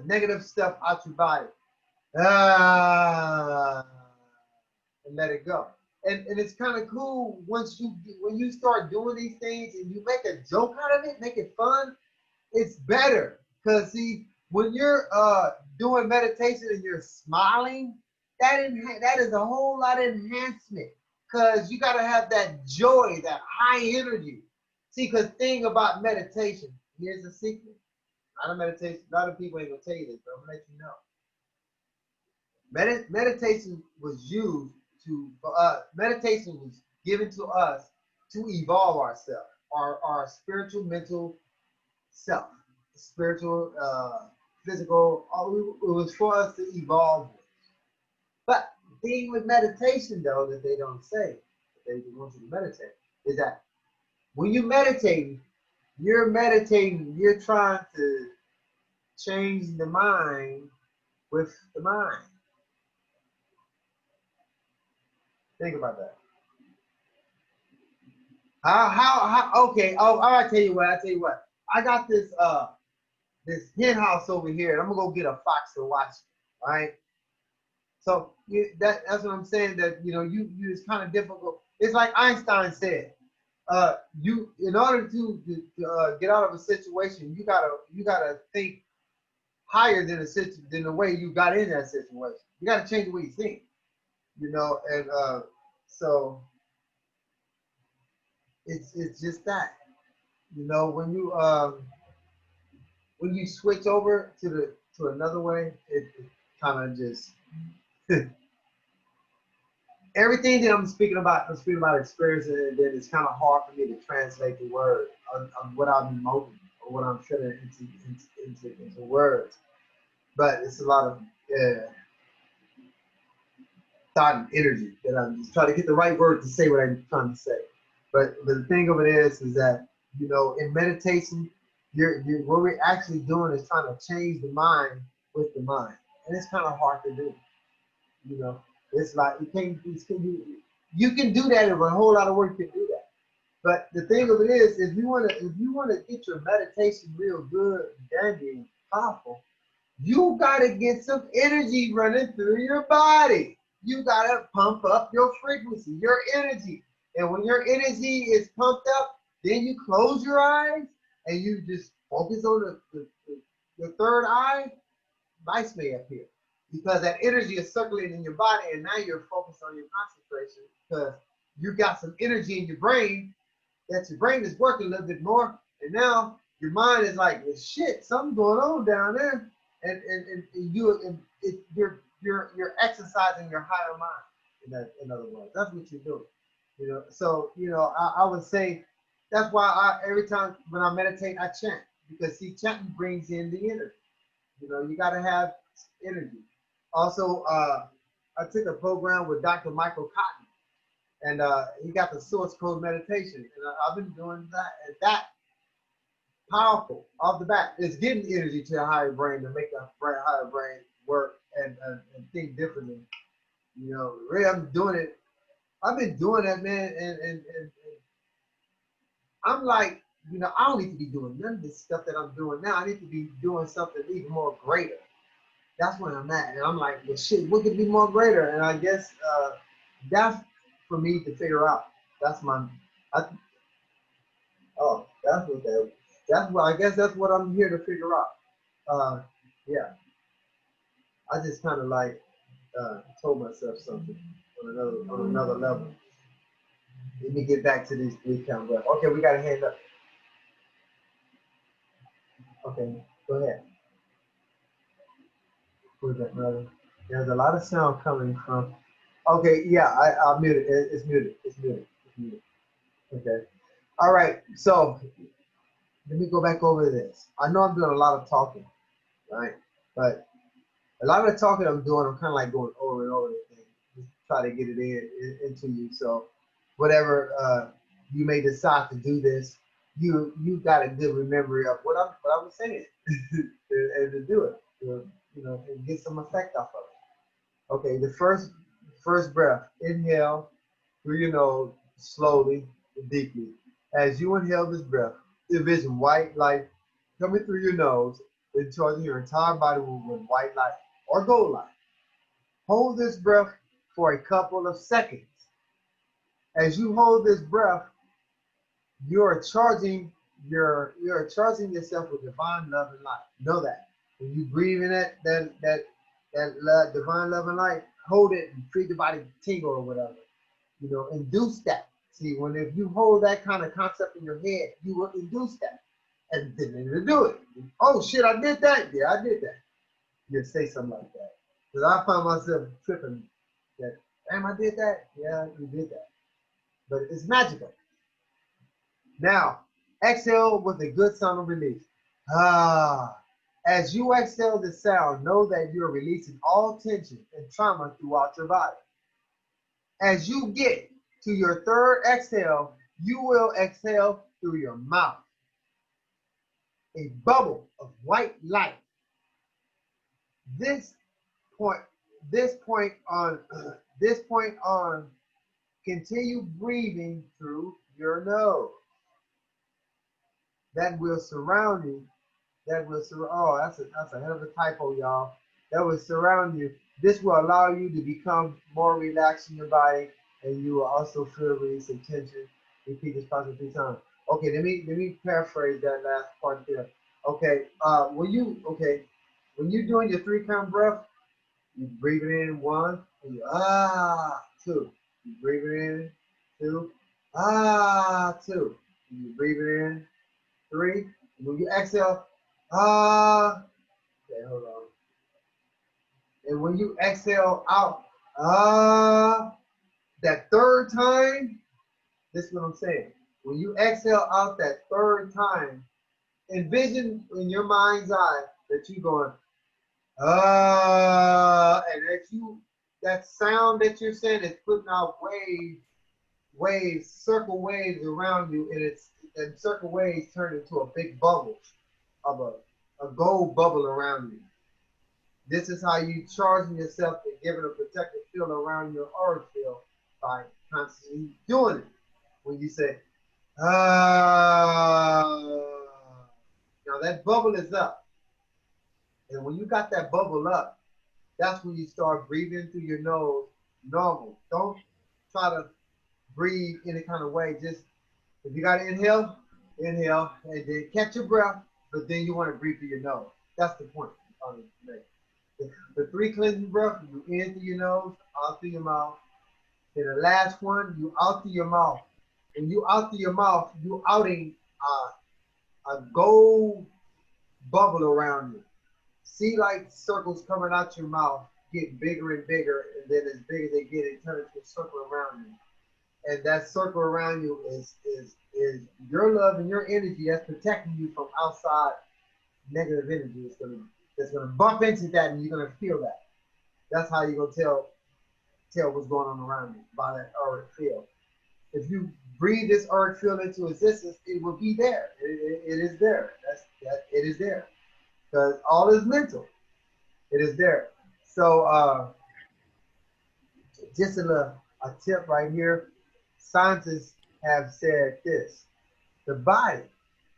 negative stuff out your body. And let it go. And it's kind of cool when you start doing these things and you make a joke out of it, make it fun. It's better because see when you're doing meditation and you're smiling that is a whole lot of enhancement, because you got to have that joy, that high energy. See, because thing about meditation, here's a secret. Not a meditation. A lot of people ain't gonna tell you this, but I'm gonna let you know. Meditation was used to, meditation was given to us to evolve ourselves, our spiritual, mental self, spiritual, physical. It was for us to evolve. But the thing with meditation, though, that they don't say, that they want you to meditate, is that when you meditate, you're trying to change the mind with the mind. Think about that. Okay. Oh, I tell you what. I got this hen house over here, and I'm gonna go get a fox to watch it. All right. So that's what I'm saying. That it's kind of difficult. It's like Einstein said. In order to get out of a situation, you gotta think higher than the way you got in that situation. You gotta change the way you think. And so it's just that. When you switch over to another way, it kind of just everything that I'm speaking about experiencing, and then it's kind of hard for me to translate the word of what I'm emoting or what I'm putting into words. But it's a lot of thought and energy that I'm just trying to get the right word to say what I'm trying to say. But the thing of it is that in meditation, what we're actually doing is trying to change the mind with the mind, and it's kind of hard to do. It's like you can do that, and a whole lot of work can do that. But the thing of it is, if you want to get your meditation real good, dandy, and powerful, you gotta get some energy running through your body. You gotta pump up your frequency, your energy. And when your energy is pumped up, then you close your eyes and you just focus on the third eye. Lights may appear, because that energy is circulating in your body, and now you're focused on your concentration because you got some energy in your brain, that your brain is working a little bit more, and now your mind is like, well, shit, something's going on down there, and you're exercising your higher mind. In other words, that's what you're doing. So I would say that's why every time when I meditate, I chant, because see, chanting brings in the energy. You got to have energy. Also, I took a program with Dr. Michael Cotton, and he got the source code meditation, and I've been doing that. And that powerful off the bat. It's getting energy to the higher brain to make the higher brain work and think differently. Really, I'm doing it. I've been doing that, man, and I'm like, I don't need to be doing none of this stuff that I'm doing now. I need to be doing something even more greater. That's where I'm at. And I'm like, well, shit, what could be more greater? And I guess that's for me to figure out. That's what I guess that's what I'm here to figure out. Yeah. I just kind of like told myself something on another level. Let me get back to these 3 count breaths. Okay, we got a hand up. Okay, go ahead. Who's that, brother? There's a lot of sound coming from. Okay, yeah, I'll mute it. It's muted. It's muted. Okay. All right. So let me go back over this. I know I'm doing a lot of talking, right? But a lot of the talking I'm doing, I'm kind of like going over and over the thing, just try to get it into you. So whatever you may decide to do this, you got a good memory of what I was saying, and to do it, and get some effect off of it. Okay, the first breath, inhale through your nose, slowly and deeply. As you inhale this breath, envision white light coming through your nose and charging your entire body with white light or gold light. Hold this breath for a couple of seconds. As you hold this breath, you're charging yourself with divine love and light. Know that. When you breathe in that divine love and light, hold it and treat the body tingle or whatever. You know, induce that. See, when if you hold that kind of concept in your head, you will induce that. And then it'll do it. Oh shit, I did that. Yeah, I did that. You say something like that. Because I found myself tripping that, damn, I did that. Yeah, you did that. But it's magical. Now, exhale with a good sound of release. Ah. As you exhale the sound, know that you're releasing all tension and trauma throughout your body. As you get to your third exhale, you will exhale through your mouth. A bubble of white light. This point on, continue breathing through your nose. That will surround you. Oh, that's a hell of a typo, y'all. That will surround you. This will allow you to become more relaxed in your body, and you will also feel a release of tension. Repeat this process 3 times. Okay, let me paraphrase that last part there. Okay, when you're doing your 3 count breath, you breathe it in 1, and you 2. You breathe it in 2, 2. You breathe it in 3. And when you exhale, okay, hold on. And when you exhale out, that third time, this is what I'm saying. When you exhale out that third time, envision in your mind's eye that you're going, and that sound that you're saying is putting out waves, circle waves around you, and circle waves turn into a big bubble of a gold bubble around you. This is how you charging yourself and giving a protective field around your auric field by constantly doing it. When you say, now that bubble is up. And when you got that bubble up, that's when you start breathing through your nose normal. Don't try to breathe any kind of way. Just, if you got to inhale, and then catch your breath, but then you want to breathe through your nose. That's the point I'm trying to make. The 3 cleansing breaths, you in through your nose, out through your mouth. Then the last one, you out through your mouth. When you out through your mouth, you outing a gold bubble around you. See like circles coming out your mouth, get bigger and bigger, and then as big as they get, it turns into a circle around you. And that circle around you is your love and your energy that's protecting you from outside negative energy. That's gonna bump into that, and you're gonna feel that. That's how you're gonna tell what's going on around you by that auric field. If you breathe this auric field into existence, it will be there. It is there. It is there. Because all is mental. It is there. So just a tip right here. Scientists have said this: the body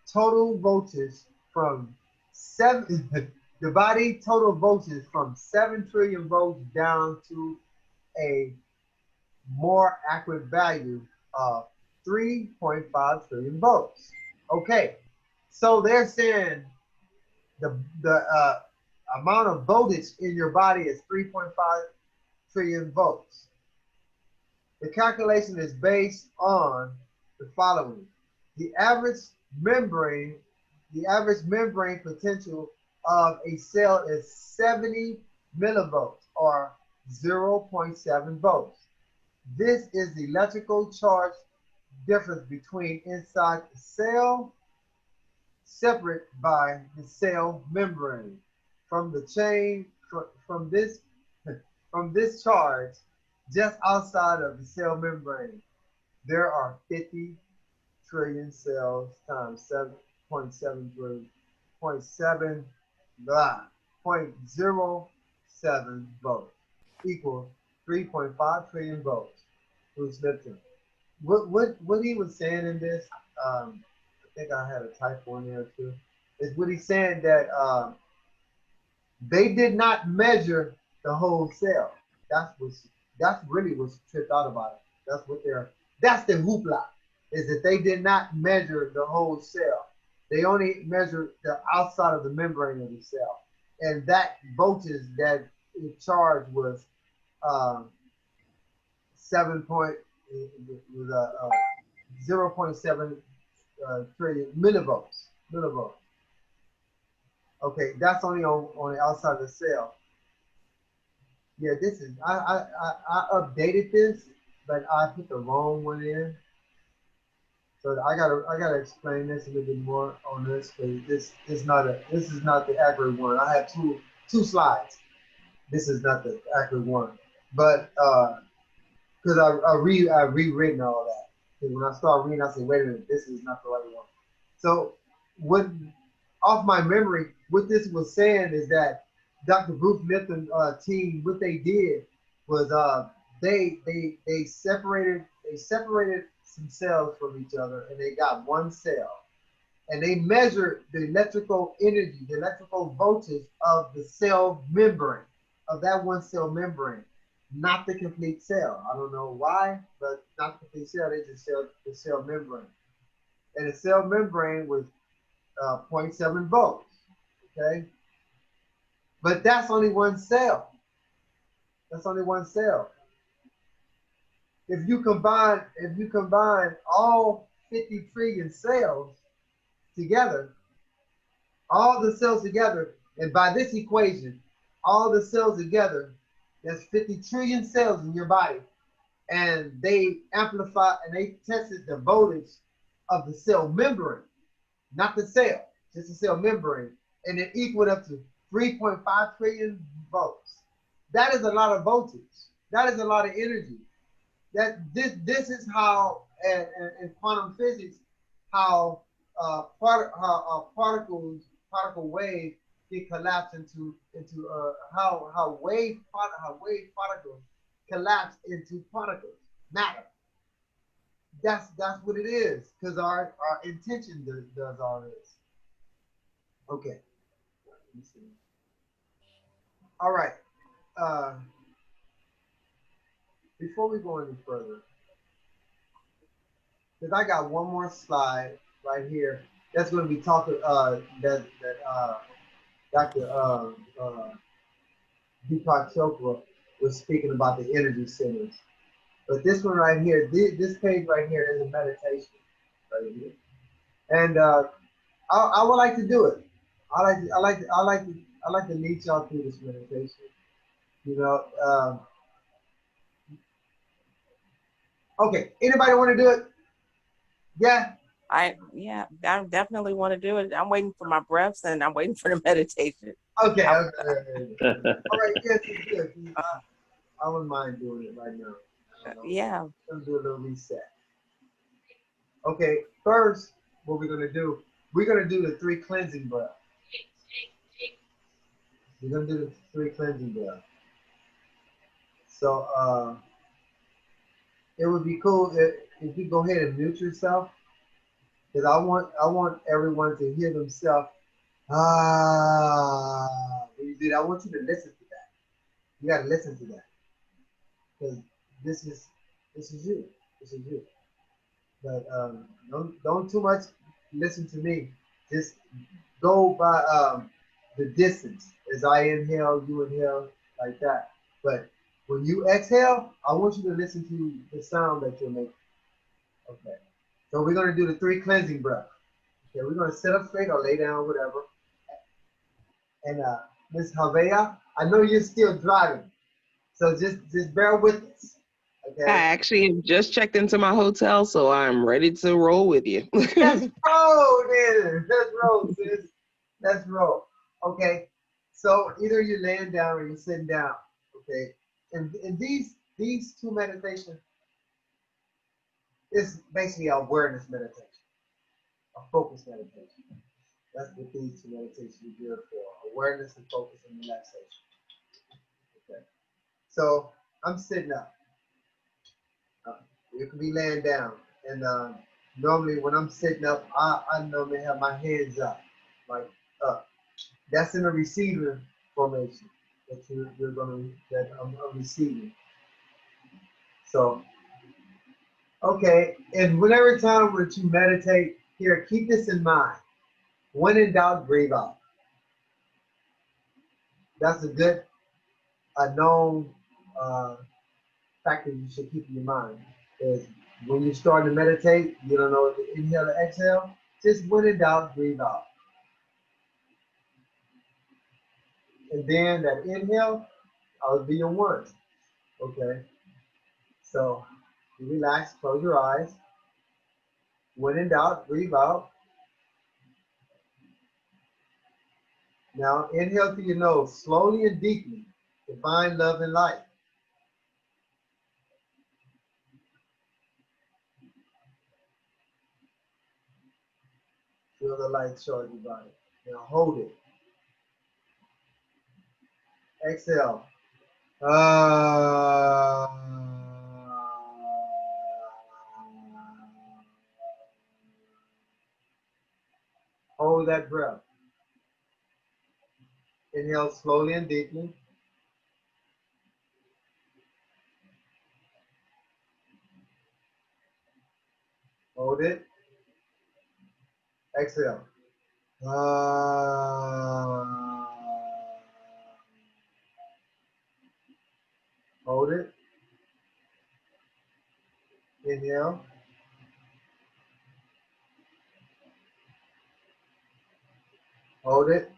total voltage from 7 trillion volts down to a more accurate value of 3.5 trillion volts. Okay, so they're saying the amount of voltage in your body is 3.5 trillion volts. The calculation is based on the following: the average membrane potential of a cell is 70 millivolts, or 0.7 volts. This is the electrical charge difference between inside the cell, separate by the cell membrane. From this charge just outside of the cell membrane, there are 50 trillion cells times 7.7 trillion, 0.07 volts equals 3.5 trillion volts. Bruce Lipton. What he was saying in this, I think I had a typo in there too, is what he's saying that they did not measure the whole cell. That's really what's tripped out about it. That's the hoopla, is that they did not measure the whole cell. They only measured the outside of the membrane of the cell. And that voltage that it charged was 7 point with 0.7 trillion millivolts. Millivolts. Okay, that's only on the outside of the cell. Yeah, this is I updated this, but I put the wrong one in. So I gotta explain this a little bit more on this, because this is not the accurate one. I have two slides. This is not the accurate one, but because I rewritten all that. Because when I start reading, I say, wait a minute, this is not the right one. So what off my memory, what this was saying is that Dr. Bruce Lipton team, what they did was they separated some cells from each other, and they got one cell, and they measured the electrical energy, the electrical voltage of the cell membrane, of that one cell membrane, not the complete cell. I don't know why, but not the complete cell. They just said the cell membrane, and the cell membrane was 0.7 volts. Okay, but that's only one cell. That's only one cell. If you combine all 50 trillion cells together, all the cells together, and by this equation, all the cells together, there's 50 trillion cells in your body, and they amplify and they tested the voltage of the cell membrane, not the cell, just the cell membrane, and it equaled up to 3.5 trillion volts. That is a lot of voltage. That is a lot of energy. This is how in quantum physics how particle wave get collapsed into how wave particles collapse into particles, matter. That's what it is, because our intention does all this. Okay. Let me see. All right. Before we go any further, because I got one more slide right here that's going to be talking that Dr. Deepak Chopra was speaking about the energy centers. But this one right here, this page right here is a meditation right here, and I would like to do it. I like to lead y'all through this meditation. You know. Okay. Anybody want to do it? Yeah.
I definitely want to do it. I'm waiting for my breaths and I'm waiting for the meditation.
Okay. All right. Yes, it's good. I wouldn't mind doing it right now.
Yeah.
Let's do a little reset. Okay. First, what we're gonna do? We're gonna do the 3 cleansing breaths. We're gonna do the 3 cleansing breaths. So it would be cool if you go ahead and mute yourself, because I want everyone to hear themselves. When you do that, I want you to listen to that. You got to listen to that, because this is you. This is you. But don't too much listen to me. Just go by the distance. As I inhale, you inhale, like that. But when you exhale, I want you to listen to the sound that you're making. Okay. So we're gonna do the 3 cleansing breaths. Okay, we're gonna sit up straight or lay down, whatever. And Ms. Havea, I know you're still driving, so just bear with us. Okay.
I actually just checked into my hotel, so I'm ready to roll with you.
Let's roll, then. Let's roll, sis. Let's roll. Okay. So either you're laying down or you're sitting down. Okay. And these 2 meditations is basically an awareness meditation, a focus meditation. That's what these 2 meditations are good for: awareness and focus and relaxation. Okay. So I'm sitting up. You can be laying down, and normally when I'm sitting up, I normally have my hands up, like up. That's in a receiving formation that I'm receiving. So, okay, and whenever time that you meditate, here, keep this in mind. When in doubt, breathe out. That's a known factor you should keep in your mind is when you start to meditate, you don't know if to inhale or exhale. Just when in doubt, breathe out. And then that inhale, I'll be your one. Okay. So you relax, close your eyes. When in doubt, breathe out. Now inhale through your nose, slowly and deeply. Divine love and light. Feel the light charge your body. Now hold it. Exhale. Hold that breath. Inhale slowly and deeply. Hold it. Exhale. Hold it. Inhale. Hold it.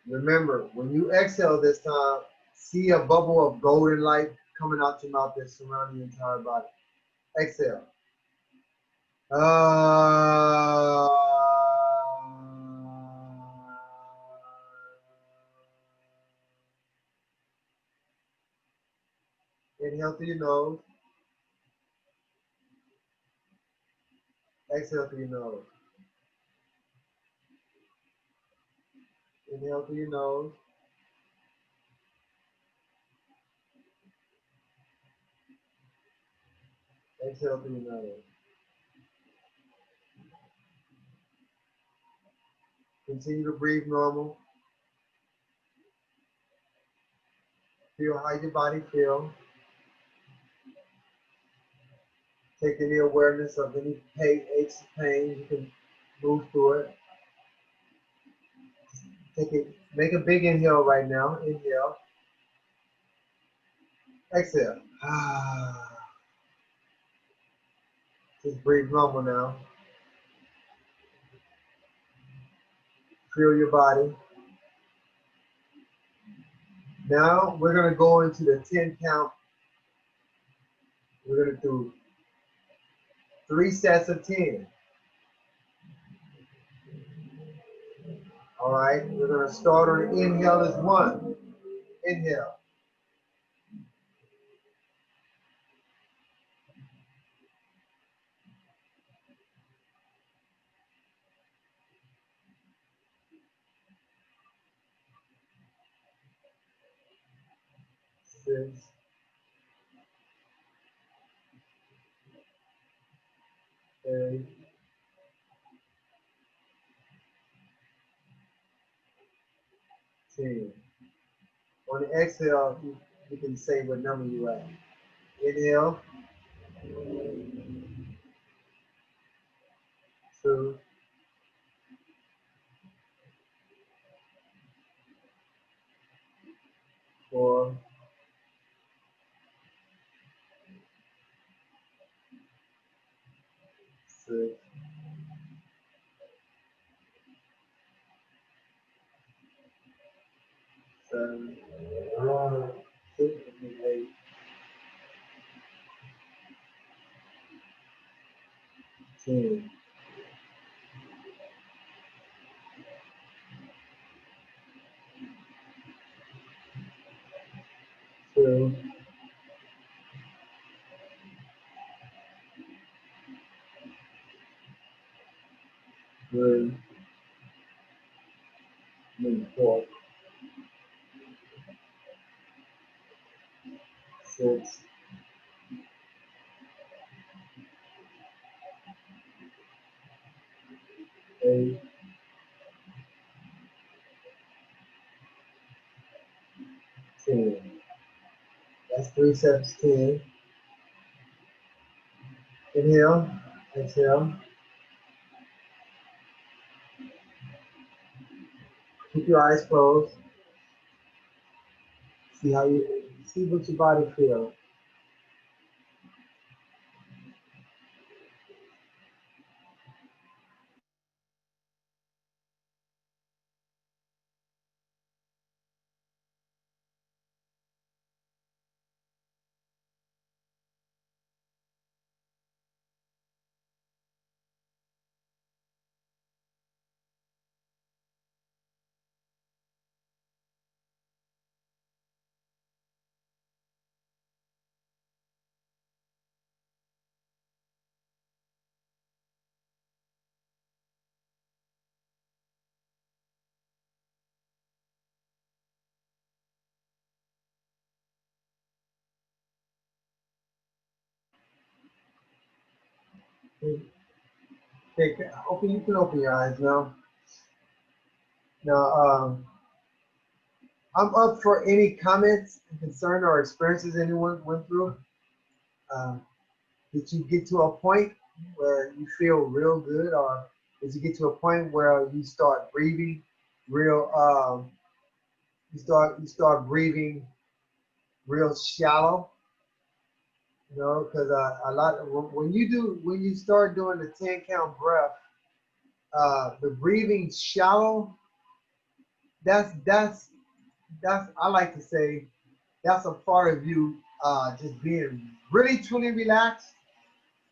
Remember, when you exhale this time, see a bubble of golden light coming out your mouth that's surrounding your entire body. Exhale. Inhale through your nose. Exhale through your nose. Inhale through your nose. Exhale through your nose. Continue to breathe normal. Feel how your body feels. Take any awareness of any pain, aches, pain. You can move through it. Make a big inhale right now. Inhale. Exhale. Just breathe normal now. Feel your body. Now we're going to go into the 10 count. We're going to do 3 sets of 10. All right, we're going to start on the inhale as 1. Inhale. Six. 8. 10. On the exhale, you can say what number you at. Inhale. 2. 4. 6. 7. 8. 10. 2. 3. 4. 6. 8. 10. That's 3 sets, 10. Inhale, exhale. Keep your eyes closed. See how you See what your body feels. Okay, you can open your eyes now. Now, I'm up for any comments, concern, or experiences anyone went through. Uh, did you get to a point where you feel real good, or did you get to a point where you start breathing real? You start breathing real shallow. You know, because a lot when you start doing the 10 count breath, the breathing shallow. That's I like to say that's a part of you just being really truly relaxed,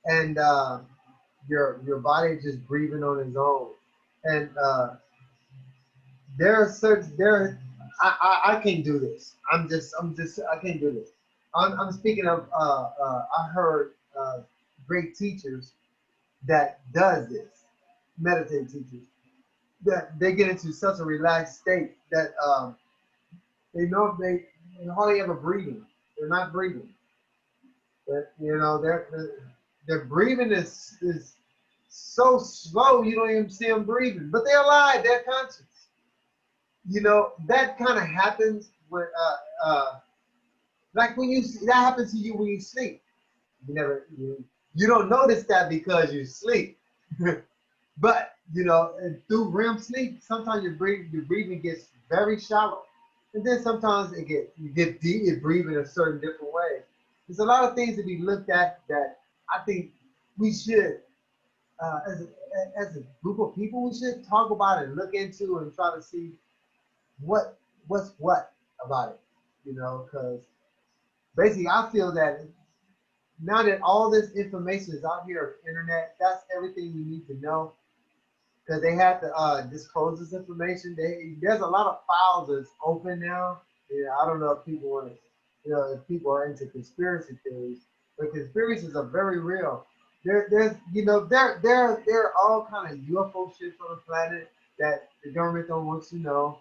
and your body just breathing on its own. And there are certain there I can't do this. I'm just I can't do this. I'm speaking of I heard great teachers that does this, meditate teachers, that they get into such a relaxed state that they know they hardly ever breathing. They're not breathing. But you know, their breathing is so slow you don't even see them breathing. But they're alive. They're conscious. You know, that kind of happens when like when you that happens to you when you sleep. You don't notice that because you sleep. But you know, and through REM sleep, sometimes your breathing gets very shallow, and then sometimes you get deep. You breathe in a certain different way. There's a lot of things to be looked at that I think we should, as a group of people, we should talk about and look into and try to see what's what about it. You know, because basically I feel that now that all this information is out here on the internet, that's everything you need to know because they have to disclose this information. There's a lot of files that's open now. Yeah, I don't know if people want to, if people are into conspiracy theories, but conspiracies are very real. There are all kind of UFO shit on the planet that the government don't want you to know.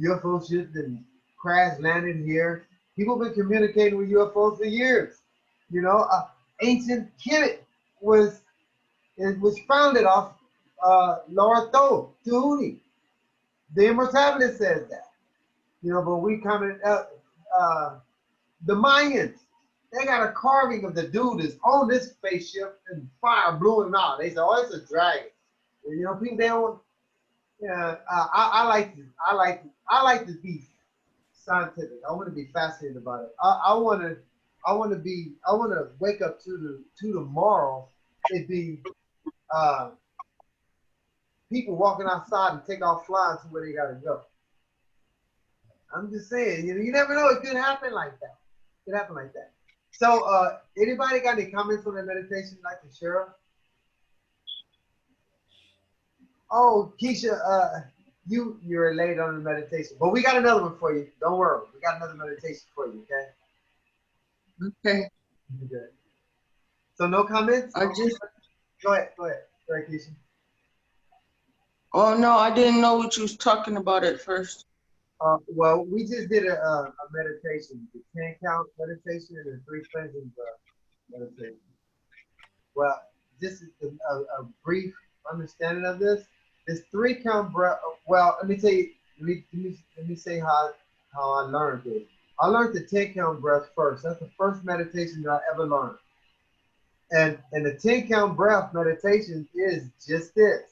UFO shit that crash landed here. People been communicating with UFOs for years. You know, ancient Kemet was it was founded off Laura Tuhuni. The Immortalist says that. You know, but we coming up. The Mayans, they got a carving of the dude that's on this spaceship and fire blew him out. They said, "Oh, it's a dragon." And, you know, people they don't. Yeah, I like to be scientific. I want to be fascinated about it. I want to wake up to tomorrow. It be uh, people walking outside and take off flying to where they gotta go. I'm just saying, you never know. It could happen like that. It could happen like that. So, anybody got any comments on the meditation like to share? Oh, Keisha, you're late on the meditation, but we got another one for you. Don't worry, we got another meditation for you. Okay.
Okay.
Good. So no comments.
I just.
Go ahead, Keisha.
Oh no, I didn't know what you was talking about at first.
Well, we just did a meditation, the 10 count meditation and the 3 cleansings meditation. Well, just a brief understanding of this. This 3 count breath. Well, let me tell you. Let me say how I learned this. I learned the 10 count breath first. That's the first meditation that I ever learned. And the 10 count breath meditation is just this.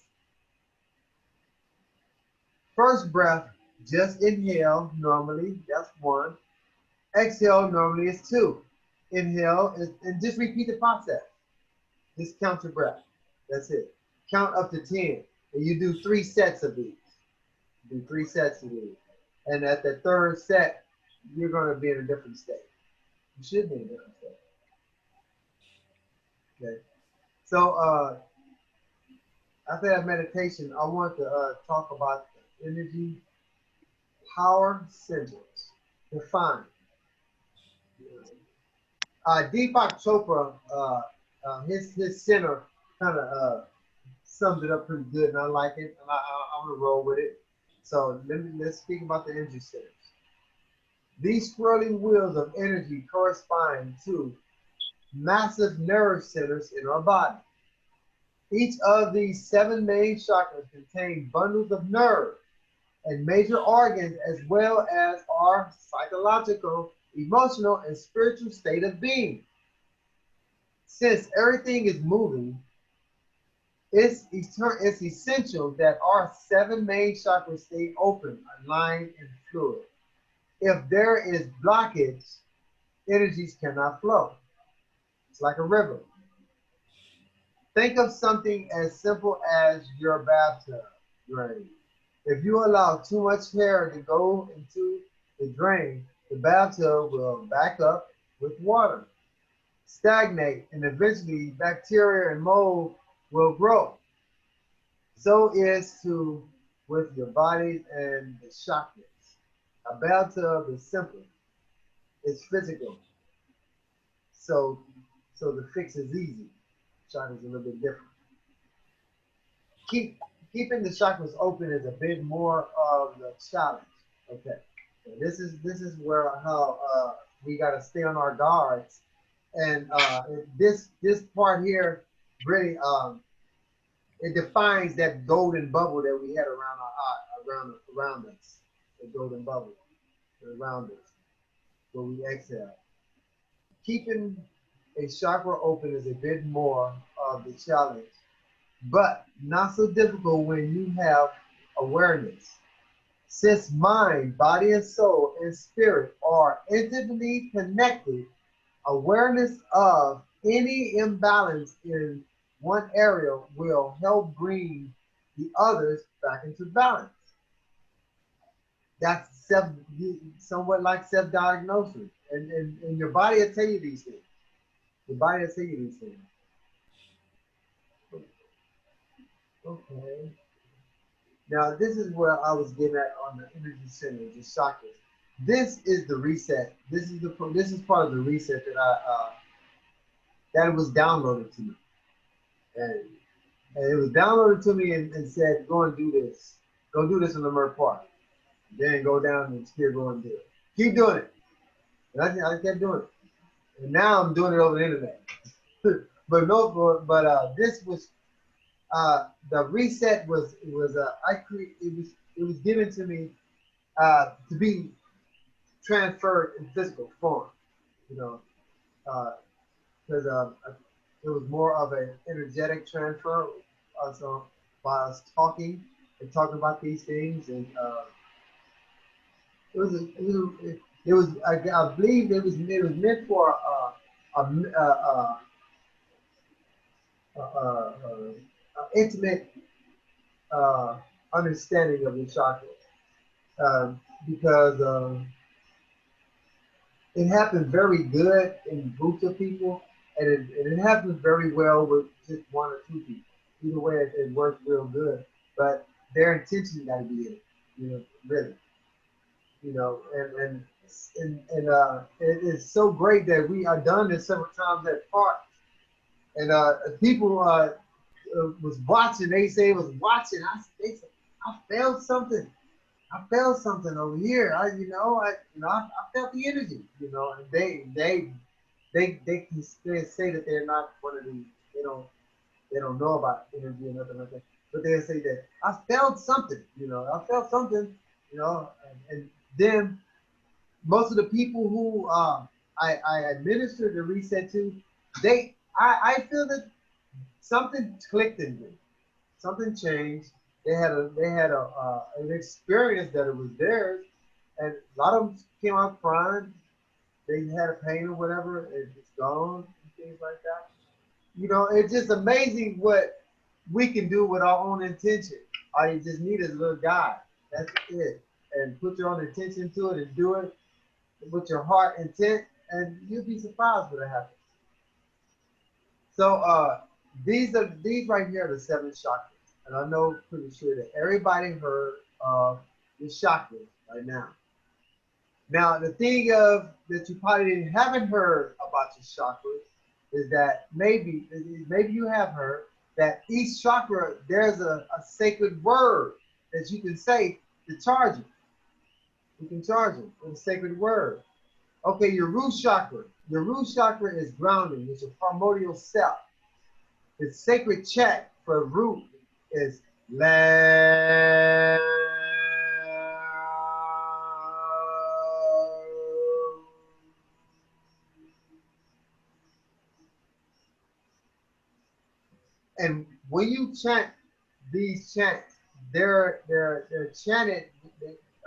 First breath, just inhale normally. That's 1. Exhale normally is 2. Inhale and just repeat the process. Just count your breath. That's it. Count up to 10. And you do 3 sets of these. Do 3 sets of these. And at the third set, you're going to be in a different state. You should be in a different state. Okay. So after that meditation, I want to talk about the energy power centers. Define. Deepak Chopra, his center kind of sums it up pretty good, and I like it, and I'm gonna roll with it. So let's speak about the energy centers. These swirling wheels of energy correspond to massive nerve centers in our body. Each of these 7 main chakras contain bundles of nerve and major organs, as well as our psychological, emotional, and spiritual state of being. Since everything is moving, it's essential that our 7 main chakras stay open, aligned, and fluid. If there is blockage, energies cannot flow. It's like a river. Think of something as simple as your bathtub drain. If you allow too much air to go into the drain, the bathtub will back up with water, stagnate, and eventually bacteria and mold will grow. So is too with your body and the chakras. A bathtub is simple. It's physical. So the fix is easy. Chakras are a little bit different. Keeping the chakras open is a bit more of the challenge. Okay, so this is where how we got to stay on our guards, and this part here really it defines that golden bubble that we had around our eye, around us, the golden bubble around us, where we exhale. Keeping a chakra open is a bit more of the challenge, but not so difficult when you have awareness. Since mind, body, and soul and spirit are intimately connected, awareness of any imbalance in one area will help bring the others back into balance. That's somewhat like self-diagnosis. And your body will tell you these things. Your body will tell you these things. Okay. Now this is where I was getting at on the energy centers, the chakras. This is the reset. This is part of the reset that was downloaded to me, and it was downloaded to me and said, go and do this. Go do this in the Leimert Park. Then go down and still go and do it. Keep doing it. And I kept doing it. And now I'm doing it over the internet. This was the reset was it was given to me to be transferred in physical form, you know, because it was more of an energetic transfer. Also, by us talking about these things, and I believe it was meant for intimate understanding of the chakras, because it happens very good in groups of people, and it happens very well with just 1 or 2 people. Either way, it works real good, but their intention got to be in it, you know, really, you know, and it is so great that we are done this several times at park, and people was watching. They say it was watching. They said, I felt something. I felt something over here. I felt the energy. You know, and they can say that they're not one of these. They don't know about energy or nothing like that. But they say that I felt something. You know, I felt something. You know, and then most of the people who I administered the reset to, I feel that something clicked in them. Something changed. They had an experience that it was theirs, and a lot of them came out crying. they had a pain or whatever, it's gone and things like that. You know, it's just amazing what we can do with our own intention. All you just need is a little guide. That's it. And put your own intention to it and do it with your heart intent, and you'll be surprised what happens. So these right here are the seven chakras, and I know pretty sure that everybody heard of the chakras right now. Now the thing of that you probably haven't heard about your chakras is that maybe you have heard that each chakra there's a sacred word that you can say to charge it. You can charge it with a sacred word. Okay, your root chakra. Your root chakra is grounding. It's your primordial self. The sacred chant for root is la. And when you chant these chants, they're chanted.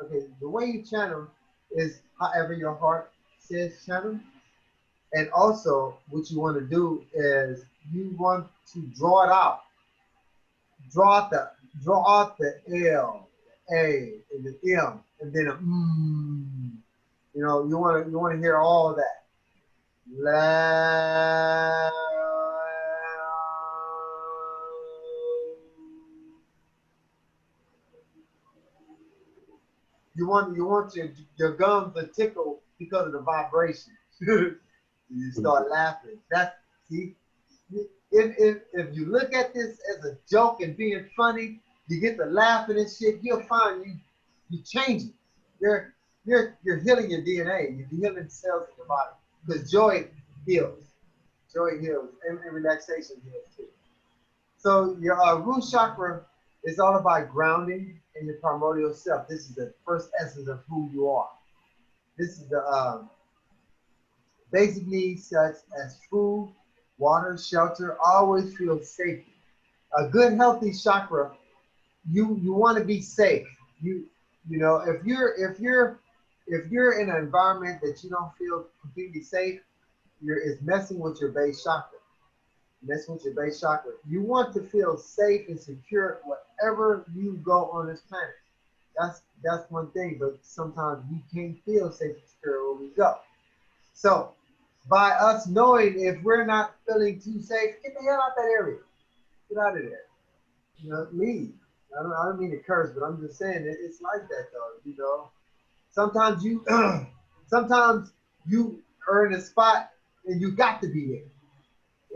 Okay, the way you chant them is however your heart says chant them. And also, what you want to do is you want to draw it out. Draw out the L, A, and the M, and then a You know, you want to hear all of that. La. You want your gums to tickle because of the vibration. You start laughing. That's see. If you look at this as a joke and being funny, you get to laughing and shit. You'll find you change it. You're healing your DNA. You're healing cells in your body because joy heals. Joy heals and relaxation heals too. So your root chakra is all about grounding in your primordial self. This is the first essence of who you are. This is the basic needs such as food, water, shelter. Always feel safety. A good healthy chakra, you want to be safe. You know if you're in an environment that you don't feel completely safe, it's messing with your base chakra. Messing with your base chakra. You want to feel safe and secure wherever you go on this planet. That's one thing, but sometimes we can't feel safe and secure where we go. So by us knowing if we're not feeling too safe, get the hell out that area. Get out of there. You know, leave. I don't mean to curse, but I'm just saying it's like that though. You know, sometimes you are in a spot and you got to be there.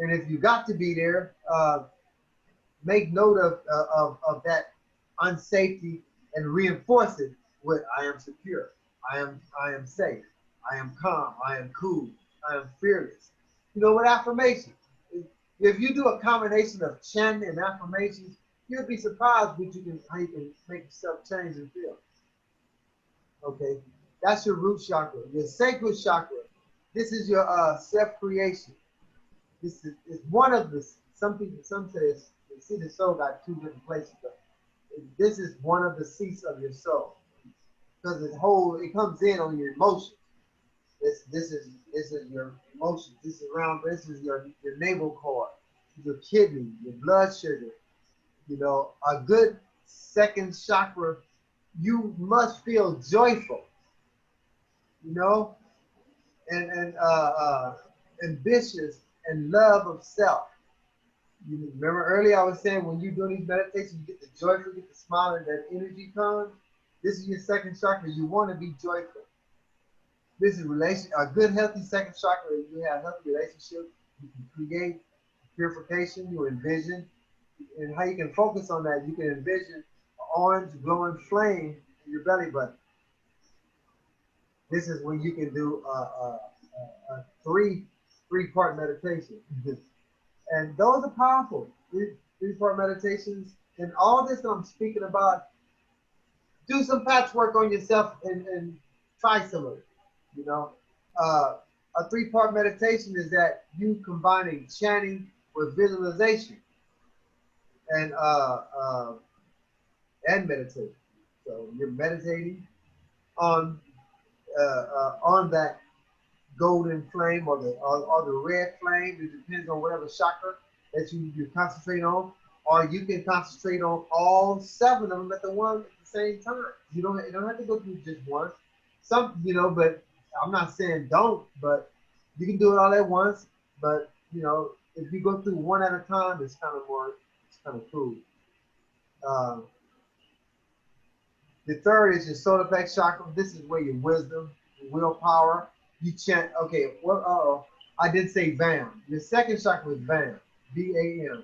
And if you got to be there, make note of that unsafety and reinforce it with I am secure, I am safe, I am calm, I am cool, I am fearless. You know, with affirmations. If you do a combination of chanting and affirmations, you'll be surprised how you can make yourself change and feel. Okay, that's your root chakra. Your sacral chakra. This is your self-creation. This is one of the, some say they see the soul got two different places, but this is one of the seats of your soul because it comes in on your emotions. This is your emotions. This is your navel cord, your kidney, your blood sugar. You know, a good second chakra, you must feel joyful. You know, and ambitious and love of self. You remember earlier I was saying when you're doing these meditations, you get the joyful, get the smile, and that energy comes. This is your second chakra. You want to be joyful. This is a good, healthy second chakra. You have healthy relationships. You can create purification. You envision, and how you can focus on that. You can envision an orange glowing flame in your belly button. This is when you can do a three-part meditation. And those are powerful, three-part meditations. And all this that I'm speaking about, do some patchwork on yourself and try some of it. You know, a three-part meditation is that you combining chanting with visualization and meditation. So you're meditating on that golden flame or the red flame. It depends on whatever chakra that you concentrate on, or you can concentrate on all 7 of them at the same time. You don't have to go through just once. Some, but I'm not saying don't, but you can do it all at once. But if you go through one at a time, it's kind of cool. The third is your solar plex chakra. This is where your wisdom, your willpower. You chant. Okay, well, I did say VAM. Your second chakra is VAM. VAM.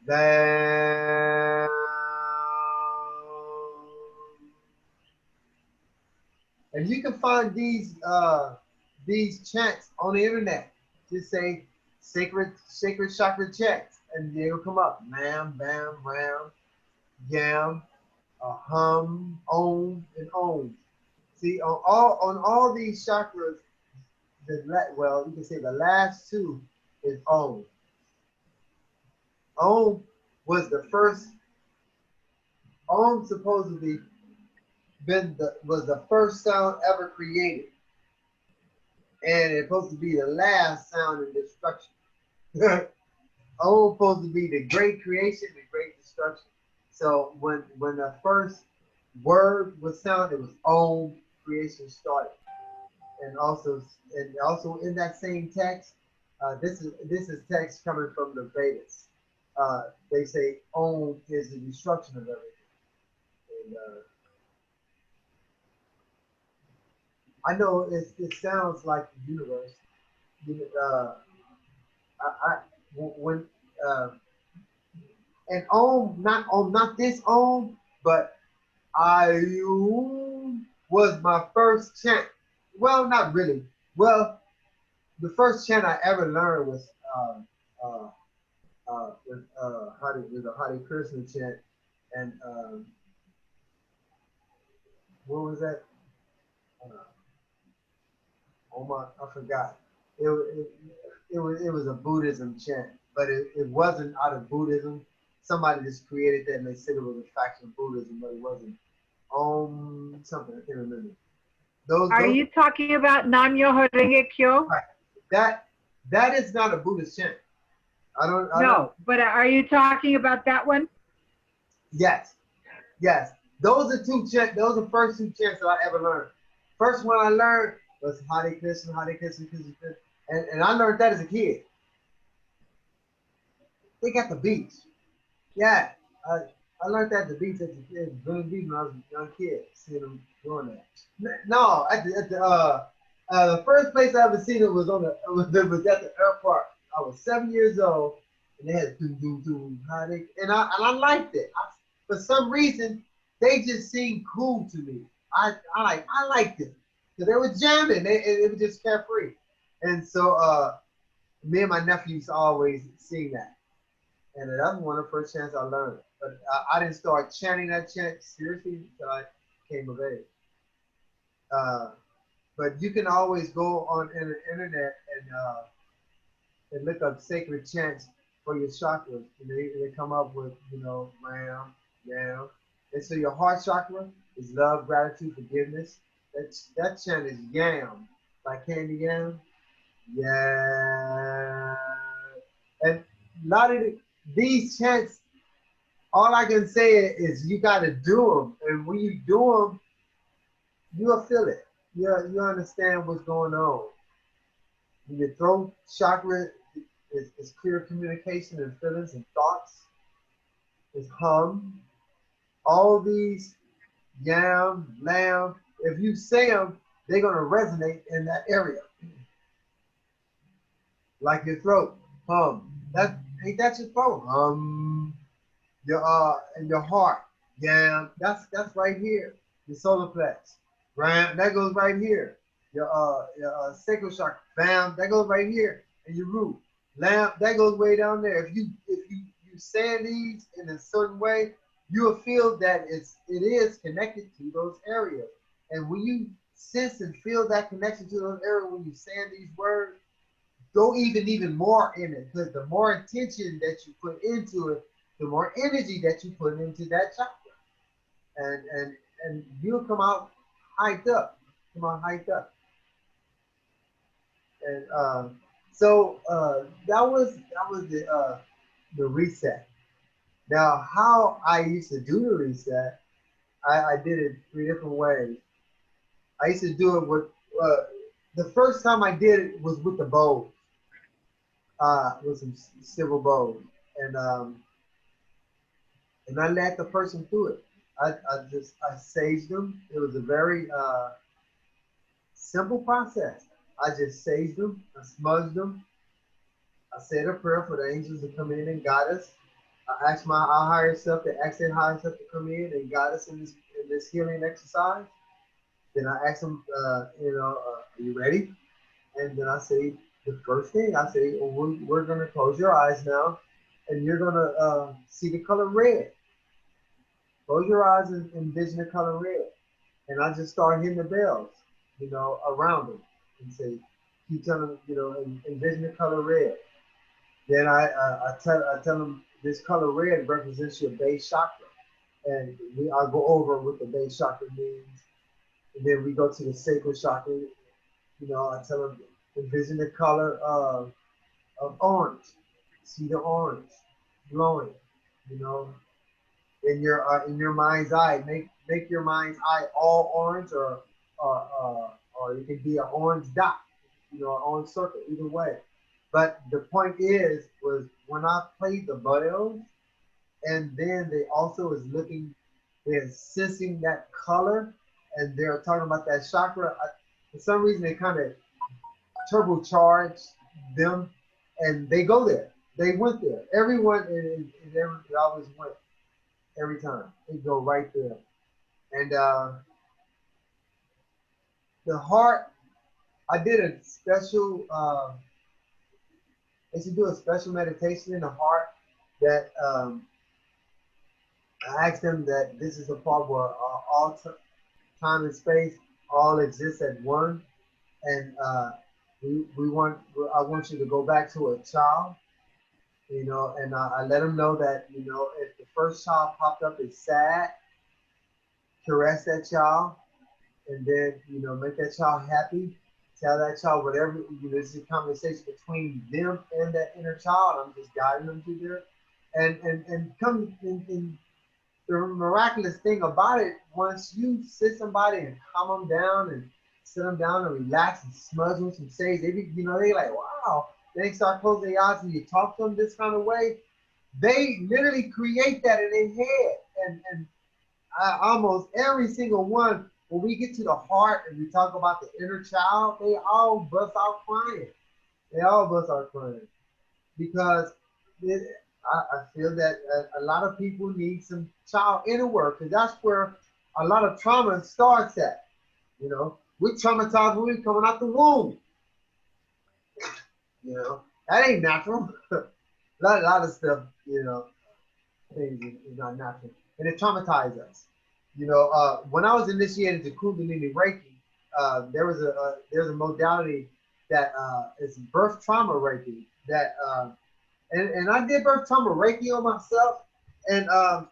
VAM. And you can find these chants on the internet. Just say sacred chakra chants, and they will come up. Bam, bam, ram, yam, hum, om, and om. See, on all these chakras, you can say the last 2 is om. Om was the first. Om supposedly was the first sound ever created, and it's supposed to be the last sound in destruction. Om supposed to be the great creation, the great destruction. So when the first word was sounded, it was Om, creation started. And also in that same text, this is text coming from the Vedas. They say Om is the destruction of everything. And I know it sounds like the universe. And not this Om, but Ayum was my first chant. Well, not really. Well, the first chant I ever learned was the Hare Krishna chant, and what was that? I forgot. It was a Buddhism chant, but it wasn't out of Buddhism. Somebody just created that and they said it was a faction of Buddhism, but it wasn't. Something I can't remember.
Are you talking about Nam Myoho Renge Kyo?
Right. That is not a Buddhist chant. I don't.
But are you talking about that one?
Yes. Those are 2 chants. Those are the first 2 chants that I ever learned. First one I learned was Hare Krishna, Hare Krishna, Krishna, Krishna. And I learned that as a kid. They got the beach. Yeah. I learned that at the beach at Green Beach when I was a young kid, seeing them doing that. No, the first place I ever seen it was at the airport. I was 7 years old, and they had and I liked it. For some reason, they just seemed cool to me. I liked it because they were jamming. It was just carefree, and so me and my nephews always sing that. And that was one of the first chants I learned. But I didn't start chanting that chant seriously until I came of age. But you can always go on the internet and look up sacred chants for your chakras. And they come up with, ram, yam. And so your heart chakra is love, gratitude, forgiveness. That chant is yam, like candy yam. Yeah. And a lot of these chants, all I can say is you got to do them. And when you do them, you'll feel it. You understand what's going on. Your throat chakra is clear communication and feelings and thoughts. It's hum. All these yam, lamb, if you say them, they're going to resonate in that area. Like your throat, hum. Ain't that your throat? Hum. And your heart, yam. That's right here. Your solar plex, ram. That goes right here. Your sacral chakra, bam. That goes right here. And your root, lamb. That goes way down there. If you say these in a certain way, you will feel that it is connected to those areas. And when you sense and feel that connection to those areas, when you say these words, go even more in it, because the more intention that you put into it, the more energy that you put into that chakra, and you'll come out hyped up. And so that was the reset. Now, how I used to do the reset, I did it 3 different ways. I used to do it with the first time I did it was with the bows, with some silver bows, and I let the person do it. I saged them. It was a very simple process. I just saged them, I smudged them, I said a prayer for the angels to come in and guide us. I asked our higher self to ask their higher self to come in and guide us in this healing exercise. Then I asked them, are you ready? And then I say the first thing I say, well, we're gonna close your eyes now, and you're gonna see the color red. Close your eyes and envision the color red. And I just start hitting the bells, around them, and say, keep telling them, envision the color red. Then I tell them this color red represents your base chakra, and I go over what the base chakra means, and then we go to the sacral chakra. I tell them envision the color of orange, see the orange glowing, in your mind's eye. Make your mind's eye all orange, or it can be an orange dot, an orange circle, either way. But the point was when I played the bells, and then they also is they're sensing that color, and they're talking about that chakra. For some reason, they kind of turbocharge them, and they go there. They went there. Everyone, and they always went every time. They go right there. And the heart, I did a special. They should do a special meditation in the heart that I asked them that this is a part where all time and space all exist at one, and I want you to go back to a child, and I let them know that if the first child popped up is sad, caress that child, and then make that child happy. Tell that child whatever, this is a conversation between them and that inner child. I'm just guiding them through there. And come in the miraculous thing about it, once you sit somebody and calm them down and sit them down and relax and smudge them some sage, they like, wow. Then they start closing their eyes and you talk to them this kind of way. They literally create that in their head. And almost every single one, when we get to the heart and we talk about the inner child, they all bust out crying. They all bust out crying because I feel that a lot of people need some child inner work, because that's where a lot of trauma starts at. We're traumatized when we're coming out the womb. That ain't natural. a lot of stuff, things is not natural, and it traumatizes us. When I was initiated to Kundalini Reiki, there's a modality that is birth trauma Reiki that and I did birth trauma Reiki on myself, and I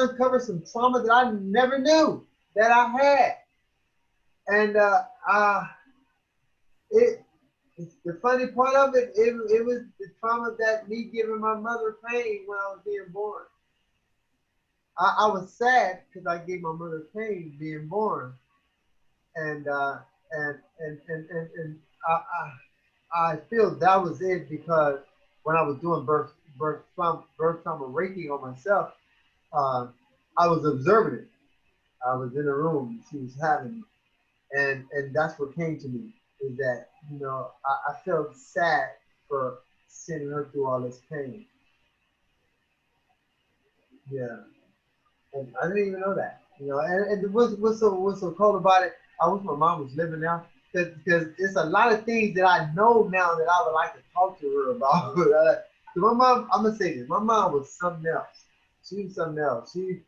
uncovered some trauma that I never knew that I had, and the funny part of it was the trauma that me giving my mother pain when I was being born. I was sad because I gave my mother pain being born, and I feel that was it, because when I was doing birth trauma Reiki on myself, I was observing it. I was in a room, she was having it, and that's what came to me, is that I felt sad for sending her through all this pain. Yeah. And I didn't even know that, and what's so cool about it, I wish my mom was living now, because it's a lot of things that I know now that I would like to talk to her about. So my mom, I'm gonna say this, my mom was something else. She was something else. She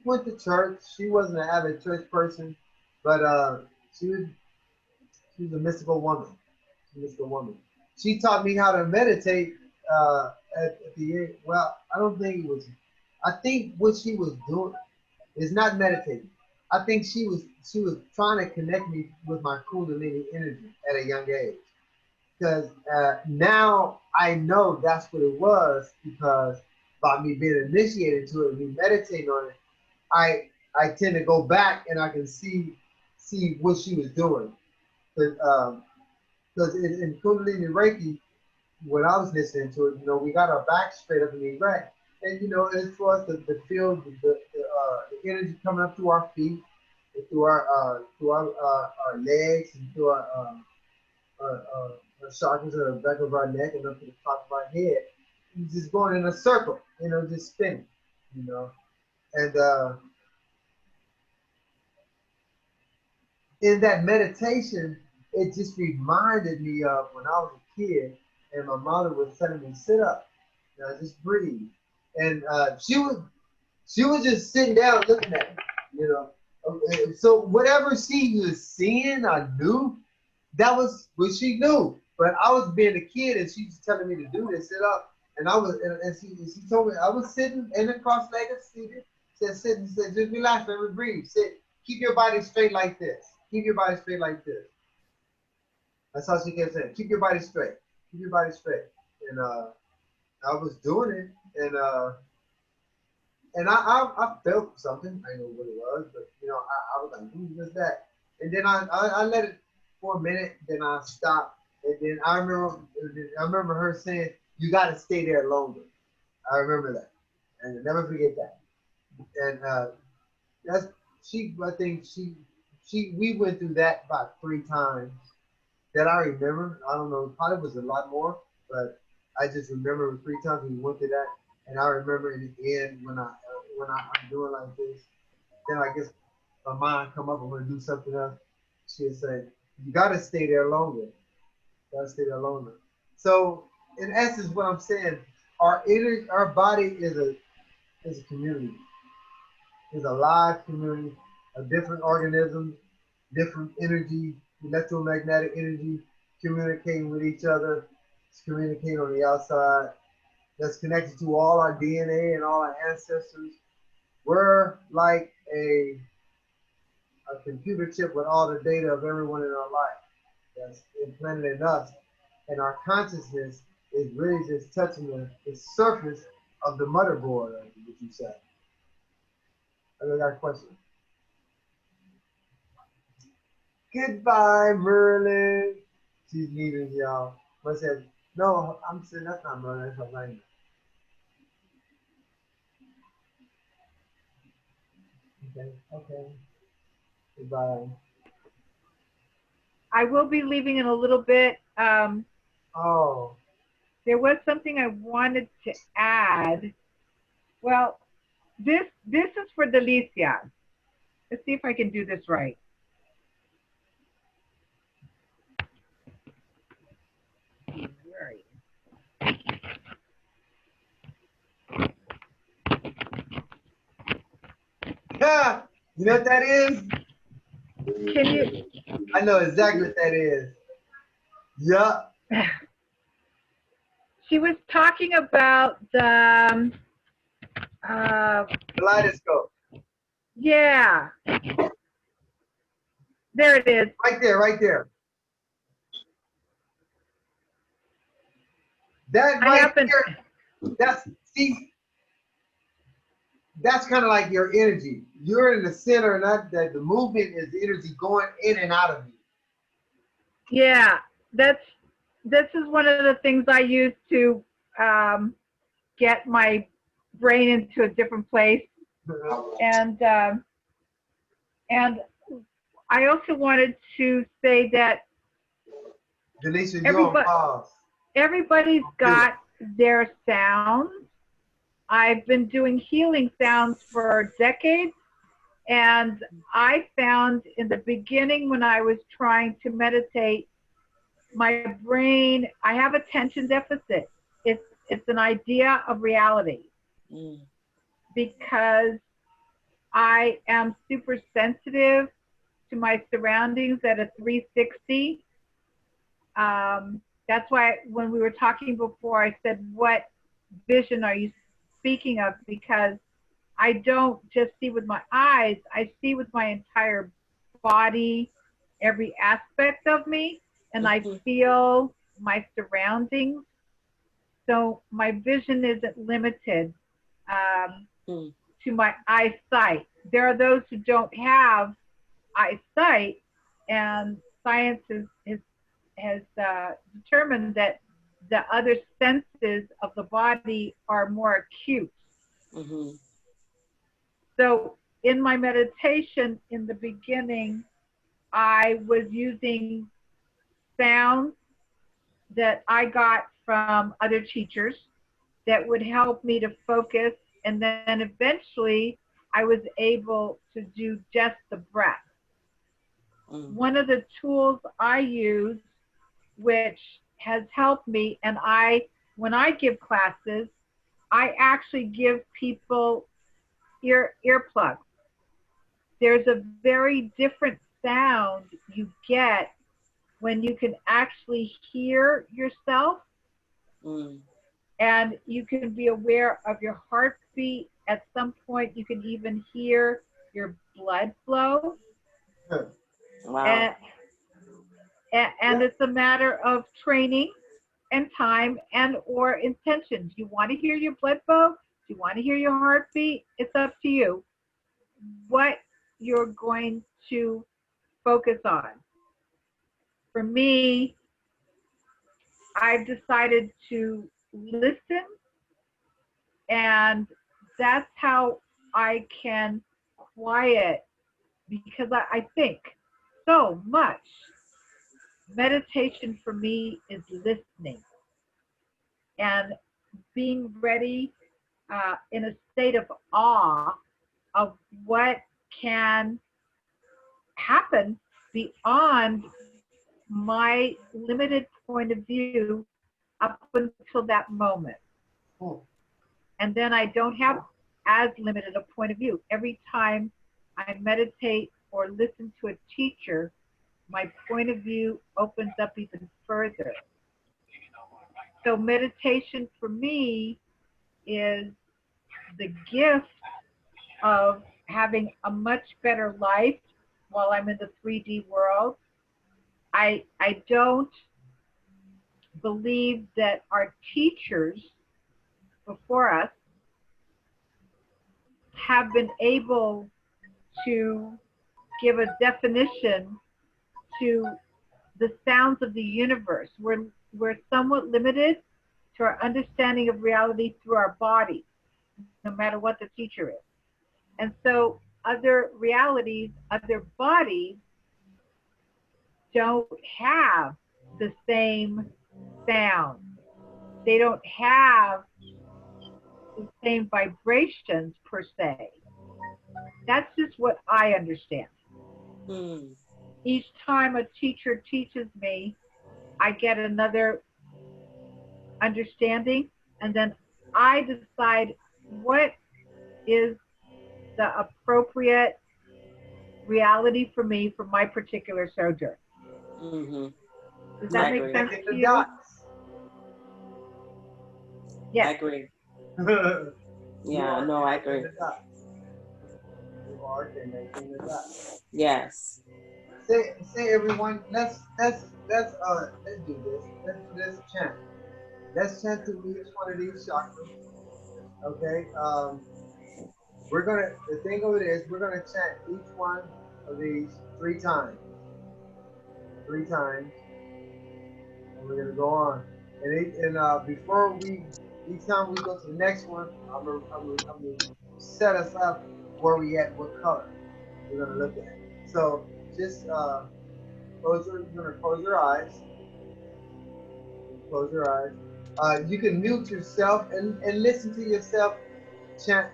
went to church. She wasn't an avid church person, but she was a mystical woman. She taught me how to meditate at the end. Well, I don't think it was. I think what she was doing is not meditating. I think she was trying to connect me with my Kundalini energy at a young age. Because now I know that's what it was, because by me being initiated to it, me meditating on it, I tend to go back and I can see what she was doing. Because in Kundalini Reiki, when I was listening to it, you know, we got our back straight up and erect, and you know, it's for us to feel the energy coming up through our feet, and through our legs, and through our chakras at the back of our neck and up to the top of our head. It's just going in a circle, you know, just spinning, you know. And in that meditation, it just reminded me of when I was a kid and my mother was telling me, sit up, you know, just breathe. And she was just sitting down looking at me, you know. So whatever she was seeing, I knew that was what she knew. But I was being a kid and she was telling me to do this, sit up. And I was, and she told me, I was sitting in the cross-legged seated, said, sit, and said, just relax, baby, breathe, sit. Keep your body straight like this. Keep your body straight like this. That's how she kept saying, keep your body straight. Keep your body straight. And I was doing it, and I felt something. I know what it was, but you know, I was like, who's that? And then I let it for a minute, then I stopped. And then I remember her saying, you gotta stay there longer. I remember that. And I'll never forget that. And I think we went through that about 3 times that I remember. I don't know, probably was a lot more, but I just remember 3 times we went through that. And I remember in the end when I'm doing like this, then I guess my mind come up, I'm gonna do something else. She'll say, you gotta stay there longer. You gotta stay there longer. So in essence, what I'm saying, our body is a community. It's a live community of different organisms, different energy, electromagnetic energy, communicating with each other, communicating on the outside. That's connected to all our DNA and all our ancestors. We're like a computer chip with all the data of everyone in our life that's implanted in us. And our consciousness is really just touching the surface of the motherboard, what you said. I got a question. Goodbye, Merlin. She's leaving, y'all. I said, no, I'm saying that's not Merlin, that's Elena. Okay. Goodbye.
I will be leaving in a little bit.
Oh.
There was something I wanted to add. Well, this is for Delicia. Let's see if I can do this right. Where are you?
Yeah, you know what that is?
Can you?
I know exactly what that is. Yeah.
She was talking about the
Kaleidoscope.
yeah. There it is.
Right there. That right there, that's kind of like your energy. You're in the center, and that the movement is the energy going in and out of you.
Yeah, this is one of the things I use to get my brain into a different place. And I also wanted to say that
Denisha, you're on pause.
Everybody's got their sounds. I've been doing healing sounds for decades, and I found in the beginning when I was trying to meditate, my brain, I have attention deficit. It's an idea of reality because I am super sensitive to my surroundings at a 360. That's why when we were talking before, I said, what vision are you speaking of? Because I don't just see with my eyes, I see with my entire body, every aspect of me, and I feel my surroundings. So my vision isn't limited to my eyesight. There are those who don't have eyesight, and science has determined that the other senses of the body are more acute. So in my meditation in the beginning, I was using sounds that I got from other teachers that would help me to focus. And then eventually I was able to do just the breath. One of the tools I use, which has helped me, and when I give classes, I actually give people earplugs. There's a very different sound you get when you can actually hear yourself, and you can be aware of your heartbeat. At some point, you can even hear your blood flow.
Wow.
And it's a matter of training and time and or intention. Do you want to hear your blood flow? Do you want to hear your heartbeat? It's up to you what you're going to focus on. For me, I've decided to listen, and that's how I can quiet, because I think so much. Meditation for me is listening and being ready in a state of awe of what can happen beyond my limited point of view up until that moment. And then I don't have as limited a point of view. Every time I meditate or listen to a teacher, my point of view opens up even further. So meditation for me is the gift of having a much better life while I'm in the 3D world. I don't believe that our teachers before us have been able to give a definition to the sounds of the universe. We're somewhat limited to our understanding of reality through our body, no matter what the teacher is. And so other realities, other bodies don't have the same sound. They don't have the same vibrations per se. That's just what I understand. Each time a teacher teaches me, I get another understanding, and then I decide what is the appropriate reality for me for my particular sojourn. Does that make sense to you? Yes.
I agree. Yeah, no, I agree. Yes.
Say everyone, let's do this. Let's do this chant. Let's chant to each one of these chakras. Okay. The thing of it is, we're gonna chant each one of these 3 times. 3 times. And we're gonna go on. And before each time we go to the next one, I'm gonna set us up where we at, what color we're gonna look at. So just you're gonna close your eyes. Close your eyes. You can mute yourself and listen to yourself chant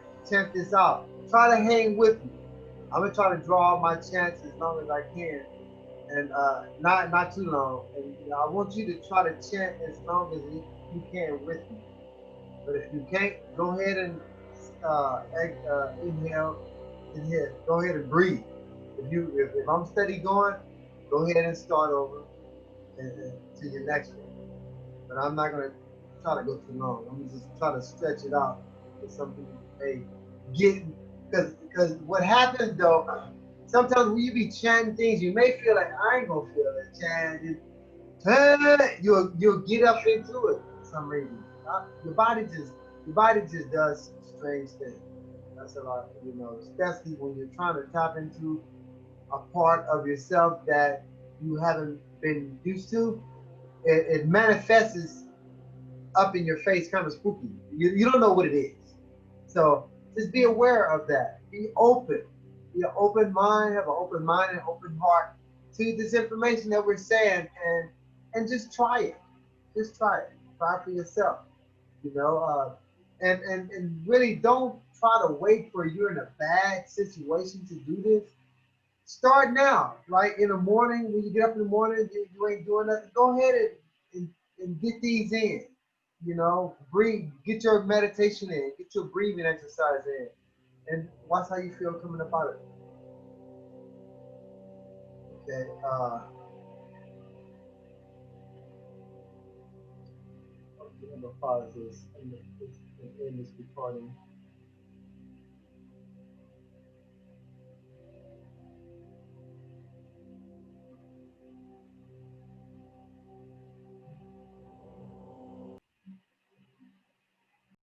this out. Try to hang with me. I'm gonna try to draw out my chants as long as I can, and not too long. And I want you to try to chant as long as you can with me. But if you can't, go ahead and inhale. Go ahead and breathe. If I'm steady going, go ahead and start over to your next one. But I'm not gonna try to go too long. I'm gonna just try to stretch it out. For some people may get, because what happens though, sometimes when you be chanting things, you may feel like I ain't gonna feel it chanting. You'll get up into it for some reason. Your body just does strange things. That's a lot, especially when you're trying to tap into a part of yourself that you haven't been used to. It manifests up in your face, kind of spooky. You don't know what it is. So just be aware of that. Be open. Be an open mind. Have an open mind and open heart to this information that we're saying, and just try it. Just try it. Try it for yourself. And really don't try to wait for you're in a bad situation to do this. Start now, right? In the morning, when you get up in the morning, you ain't doing nothing. Go ahead and get these in. Breathe, get your meditation in, get your breathing exercise in, and watch how you feel coming up out of it. Okay. I'm gonna pause this and end this recording.